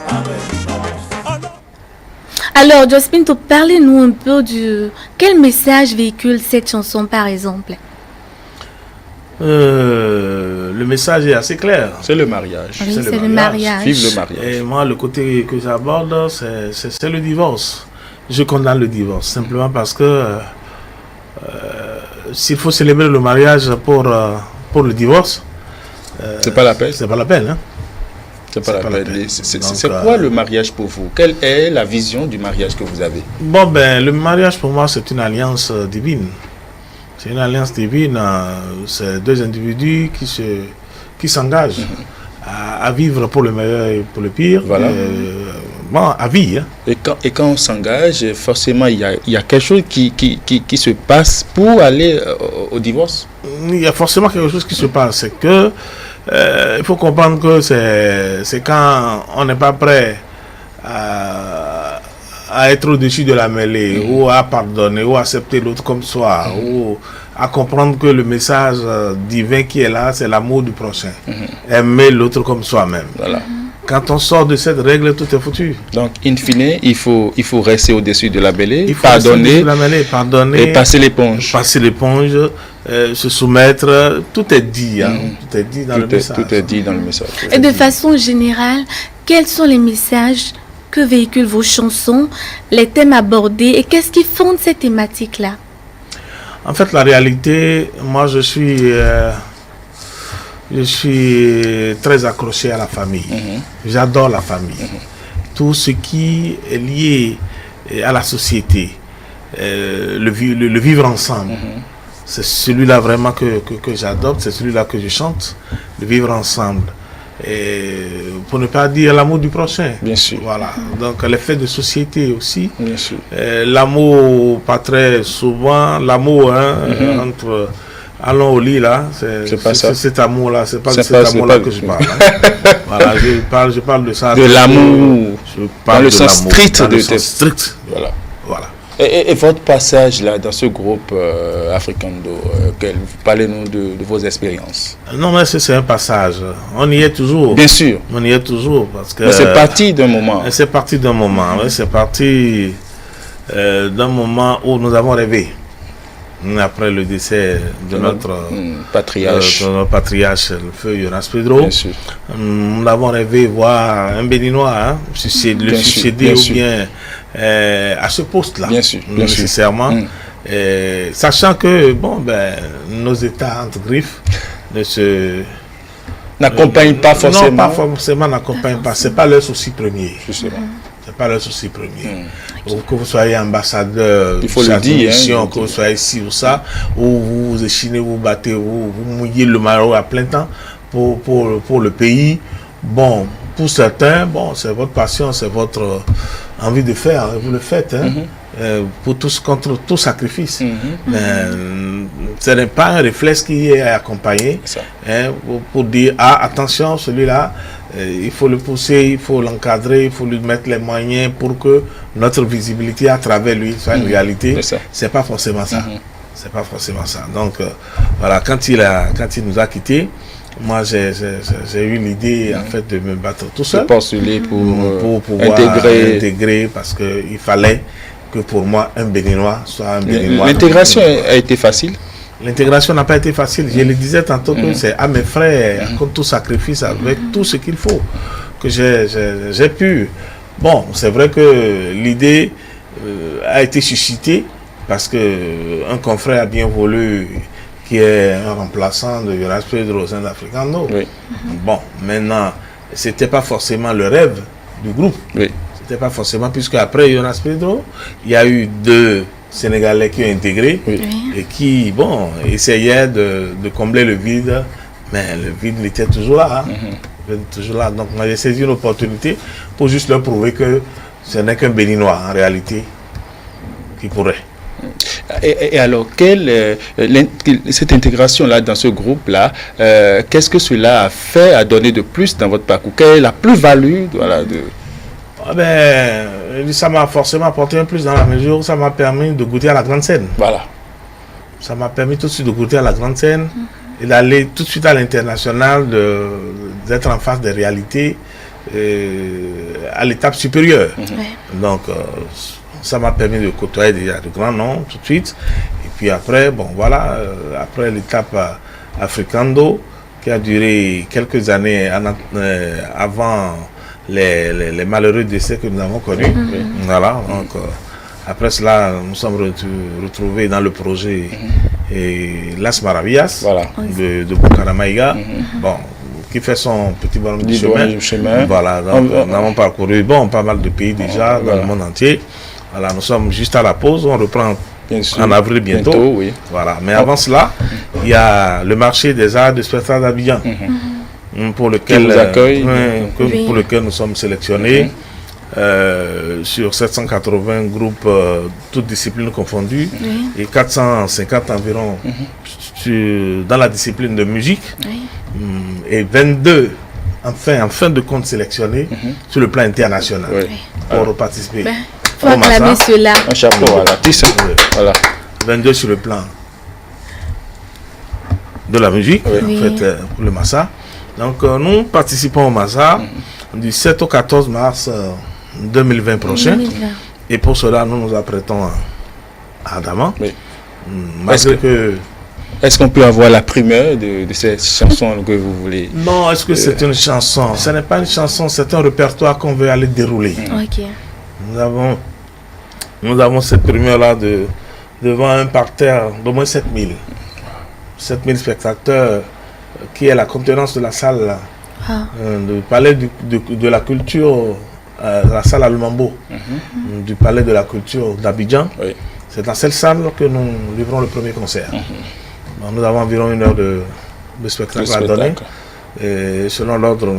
avec divorce. Alors, Jos Pinto, parlez-nous un peu de quel message véhicule cette chanson, par exemple. Le message est assez clair. C'est le mariage. Oui, c'est le mariage. Vive le mariage. Et moi, le côté que j'aborde, c'est le divorce. Je condamne le divorce simplement parce que s'il faut célébrer le mariage pour le divorce, c'est pas la peine. C'est pas la peine. Hein? C'est pas la peine. C'est quoi le mariage pour vous? Quelle est la vision du mariage que vous avez? Bon, ben, le mariage pour moi, c'est une alliance divine. C'est une alliance divine. C'est deux individus qui s'engagent à vivre pour le meilleur et pour le pire. Voilà. Bon, à vie. Hein. Et quand on s'engage, forcément, il y a quelque chose qui se passe pour aller au divorce. Il y a forcément quelque chose qui se passe. C'est que il faut comprendre que c'est quand on n'est pas prêt à être au-dessus de la mêlée, ou à pardonner, ou à accepter l'autre comme soi, ou à comprendre que le message divin qui est là, c'est l'amour du prochain. Aimer l'autre comme soi-même. Voilà. Quand on sort de cette règle, tout est foutu. Donc, in fine, il faut rester au-dessus de la mêlée, il faut pardonner, pardonner et passer l'éponge. Passer l'éponge, se soumettre, tout est dit. Hein. Tout est dit dans le message. Tout est dit dans le message. Et de façon générale, quels sont les messages que véhiculent vos chansons, les thèmes abordés et qu'est-ce qui fonde ces thématiques-là? En fait, la réalité, moi je suis très accroché à la famille. J'adore la famille. Tout ce qui est lié à la société, le vivre ensemble. C'est celui-là vraiment que j'adopte, c'est celui-là que je chante, le vivre ensemble. Et pour ne pas dire l'amour du prochain. Bien sûr. Voilà. Donc l'effet de société aussi. Bien sûr. L'amour, pas très souvent, l'amour entre... Allons au lit là, c'est cet amour-là, c'est pas de cet amour-là que je parle. Voilà, je parle de ça. De l'amour. Je parle dans le de sens strict. Dans le sens strict. Voilà. Voilà. Et votre passage là dans ce groupe Africando, parlez-nous de vos expériences. Non mais c'est un passage. On y est toujours. Bien sûr. On y est toujours parce que. Mais c'est parti d'un moment. C'est parti d'un moment. Oui, c'est parti d'un moment où nous avons rêvé. Après le décès de notre patriarche, le feu Jonas Pedro, nous avons rêvé voir un Béninois succéder ou bien à ce poste-là, nécessairement. Sachant que nos États entre griffes n'accompagnent pas forcément. Non, pas forcément n'accompagnent pas. C'est pas leur souci premier. C'est pas leur souci premier. Que vous soyez ambassadeur, il faut le dire, que vous soyez ici ou ça, ou vous échinez, vous battez, vous mouillez le maillot à plein temps pour le pays. Bon, pour certains, c'est votre passion, c'est votre envie de faire, vous le faites, pour tous, contre tout sacrifice. Ce n'est pas un réflexe qui est accompagné pour dire attention, celui-là, il faut le pousser, il faut l'encadrer, il faut lui mettre les moyens pour que notre visibilité à travers lui soit une réalité. C'est pas forcément ça. C'est pas forcément ça. Donc voilà, quand il nous a quittés, moi j'ai eu l'idée en fait de me battre tout seul. De postuler pour pouvoir intégrer parce que il fallait que pour moi un Béninois soit un Béninois. L'intégration a été facile? L'intégration n'a pas été facile. Je le disais tantôt que c'est à mes frères, comme tout sacrifice, avec tout ce qu'il faut, que j'ai pu. Bon, c'est vrai que l'idée a été suscitée parce que un confrère a bien voulu qui est un remplaçant de Jonas Pedro au sein d'Africando. Bon, maintenant, c'était pas forcément le rêve du groupe. C'était pas forcément, puisque après Jonas Pedro, il y a eu 2 Sénégalais qui ont intégré et qui, essayaient de combler le vide, mais le vide était toujours là. Toujours là. Donc, moi, j'ai saisi une opportunité pour juste leur prouver que ce n'est qu'un Béninois, en réalité, qui pourrait. Et alors, cette intégration-là dans ce groupe-là, qu'est-ce que cela a fait, a donné de plus dans votre parcours? Quelle est la plus-value ça m'a forcément apporté un plus dans la mesure où ça m'a permis de goûter à la grande scène. Voilà. Ça m'a permis tout de suite de goûter à la grande scène et d'aller tout de suite à l'international, d'être en face des réalités à l'étape supérieure. Donc, ça m'a permis de côtoyer déjà de grands noms tout de suite. Et puis après, après l'étape Africando, qui a duré quelques années avant les malheureux décès que nous avons connus. Voilà, donc après cela, nous sommes retrouvés dans le projet Las Maravillas de Bucaramaiga, qui fait son petit bonhomme du chemin. Voilà, donc, nous avons parcouru pas mal de pays déjà dans le monde entier. Voilà, nous sommes juste à la pause, on reprend en avril bientôt. Voilà, mais avant cela, il y a le marché des arts de spectacle d'Abidjan. Pour lequel nous sommes sélectionnés sur 780 groupes, toutes disciplines confondues, et 450 environ dans la discipline de musique, et 22 en fin de compte sélectionnés sur le plan international pour participer. Il faut acclamer cela. Un chapeau à l'artiste. Voilà. 22 sur le plan de la musique, en fait, pour le Massa. Donc, nous participons au Massa du 7 au 14 mars 2020 prochain. Et pour cela, nous nous apprêtons à Adama. Malgré que Est-ce qu'on peut avoir la primeur de cette chanson que vous voulez? Non, est-ce que c'est une chanson? Ce n'est pas une chanson, c'est un répertoire qu'on veut aller dérouler. Ok. Nous avons cette primeur-là devant un parterre d'au moins 7000 spectateurs, qui est la contenance de la salle du palais de la culture, la salle Alumambo, du palais de la culture d'Abidjan. Oui. C'est dans cette salle que nous livrons le premier concert. Donc, nous avons environ 1 heure de spectacle à donner. Et selon l'ordre,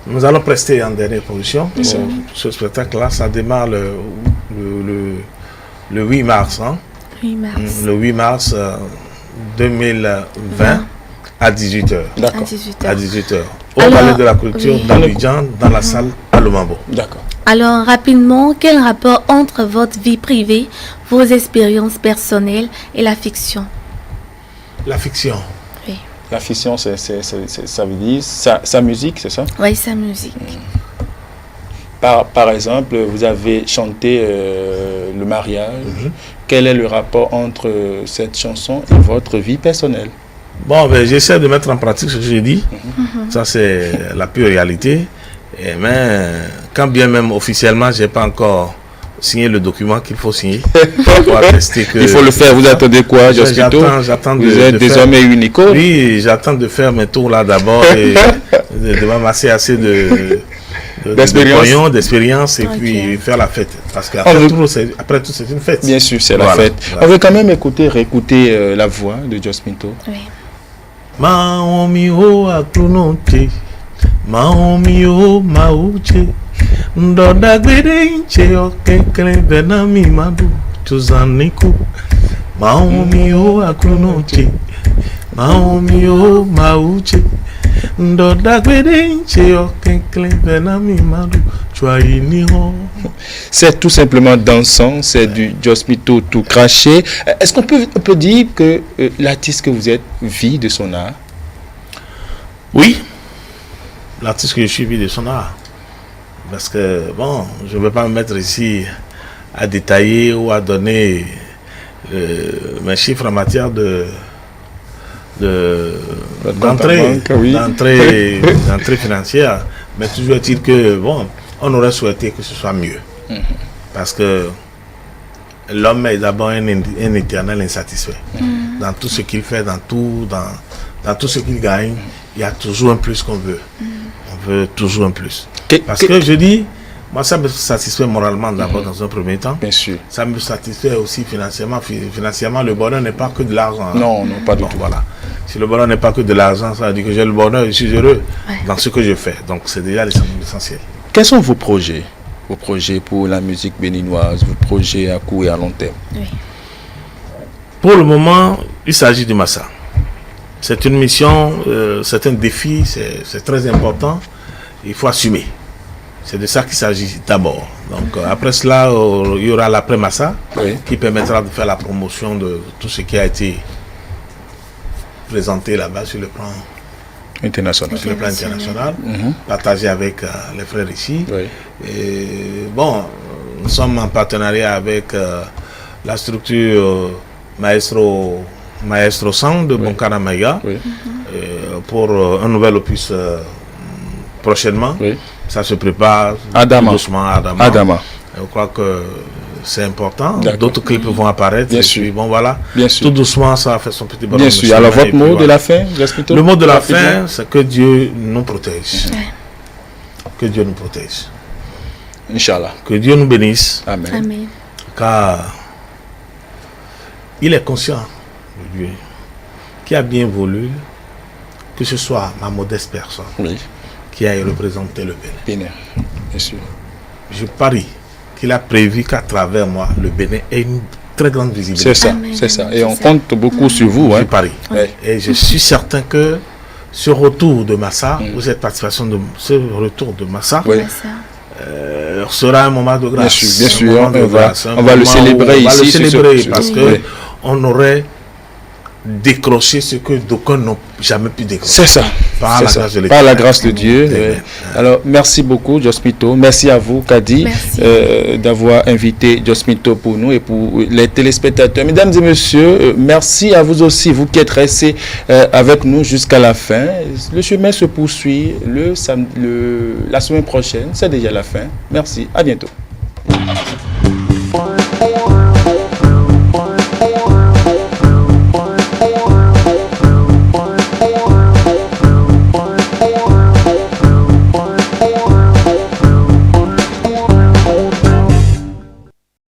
nous allons prester en dernière position. Ce spectacle-là, ça démarre le 8 mars. Hein? 8 mars. Le 8 mars 2020 à 18h. D'accord. À 18h. Au palais de la culture d'Abidjan, dans la salle Alumambo. D'accord. Alors, rapidement, quel rapport entre votre vie privée, vos expériences personnelles et la fiction? La fiction. Oui. La fiction, ça veut dire sa musique, c'est ça? Oui, sa musique. Par exemple, vous avez chanté le mariage. Quel est le rapport entre cette chanson et votre vie personnelle? Bon, j'essaie de mettre en pratique ce que j'ai dit. Ça, c'est la pure réalité. Mais quand bien même officiellement, je n'ai pas encore signé le document qu'il faut signer pour attester que... Il faut le faire. Vous attendez quoi, Jospito? J'attends Vous êtes désormais une icône. Oui, j'attends de faire mes tours là d'abord et de m'amasser assez d'expérience et puis faire la fête. Parce qu'après tout, c'est une fête. Bien sûr, c'est la fête. On veut quand même réécouter la voix de Jospito. Oui. Maomi o aklunote, Maomi o mauche, Ndoda gbedenche o kekele benami madu tuzaniku. Maomi o aklunote, Maomi o mauche, Ndoda gbedenche o kekele benami madu tuainiho. C'est tout simplement dansant, c'est du Jospito tout craché. Est-ce qu'on peut dire que l'artiste que vous êtes vit de son art? Oui, l'artiste que je suis vit de son art. Parce que, bon, je ne vais pas me mettre ici à détailler ou à donner mes chiffres en matière d'entrée financière. Mais toujours est-il que, bon, on aurait souhaité que ce soit mieux. Parce que l'homme est d'abord un éternel insatisfait. Dans tout ce qu'il fait, dans tout ce qu'il gagne, il y a toujours un plus qu'on veut. On veut toujours un plus. Parce que je dis, moi ça me satisfait moralement d'abord dans un premier temps. Bien sûr. Ça me satisfait aussi financièrement. Financièrement, le bonheur n'est pas que de l'argent. Non, pas du tout. Voilà. Si le bonheur n'est pas que de l'argent, ça veut dire que j'ai le bonheur, je suis heureux dans ce que je fais. Donc c'est déjà l'essentiel. Quels sont vos projets? Vos projets pour la musique béninoise, vos projets à court et à long terme? Oui. Pour le moment, il s'agit de Massa. C'est une mission, c'est un défi, c'est très important. Il faut assumer. C'est de ça qu'il s'agit d'abord. Donc après cela, il y aura l'après-Massa qui permettra de faire la promotion de tout ce qui a été présenté là-bas sur le plan international. Sur le plan international, partagé avec les frères ici. Et bon, nous sommes en partenariat avec la structure Maestro Sound de Bonkara Mega pour un nouvel opus prochainement. Ça se prépare doucement à Adama. Je crois que c'est important. D'autres clips vont apparaître. Bien sûr. Bon, voilà. Bien sûr. Tout doucement, ça va faire son petit bonhomme. Bien sûr. Alors, votre mot de la fin, Jospito? Le mot de la fin, c'est que Dieu nous protège. Que Dieu nous protège. Inch'Allah. Que Dieu nous bénisse. Amen. Amen. Car il est conscient de Dieu qui a bien voulu que ce soit ma modeste personne qui aille représenter le Bénin. Bien sûr. Je parie qu'il a prévu qu'à travers moi, le Bénin ait une très grande visibilité. C'est ça, c'est ça. Et on compte beaucoup sur vous. Je parie. Et je suis certain que ce retour de Massa, ou cette participation de ce retour de Massa, sera un moment de grâce. Bien sûr, on va le célébrer ici. Parce que on aurait décrocher ce que d'aucuns n'ont jamais pu décrocher. C'est ça. Par la grâce de l'Éternel. Par la grâce de Dieu. Alors, merci beaucoup, Jospito. Merci à vous, Kadi, d'avoir invité Jospito pour nous et pour les téléspectateurs. Mesdames et messieurs, merci à vous aussi, vous qui êtes restés avec nous jusqu'à la fin. Le chemin se poursuit la semaine prochaine. C'est déjà la fin. Merci. À bientôt.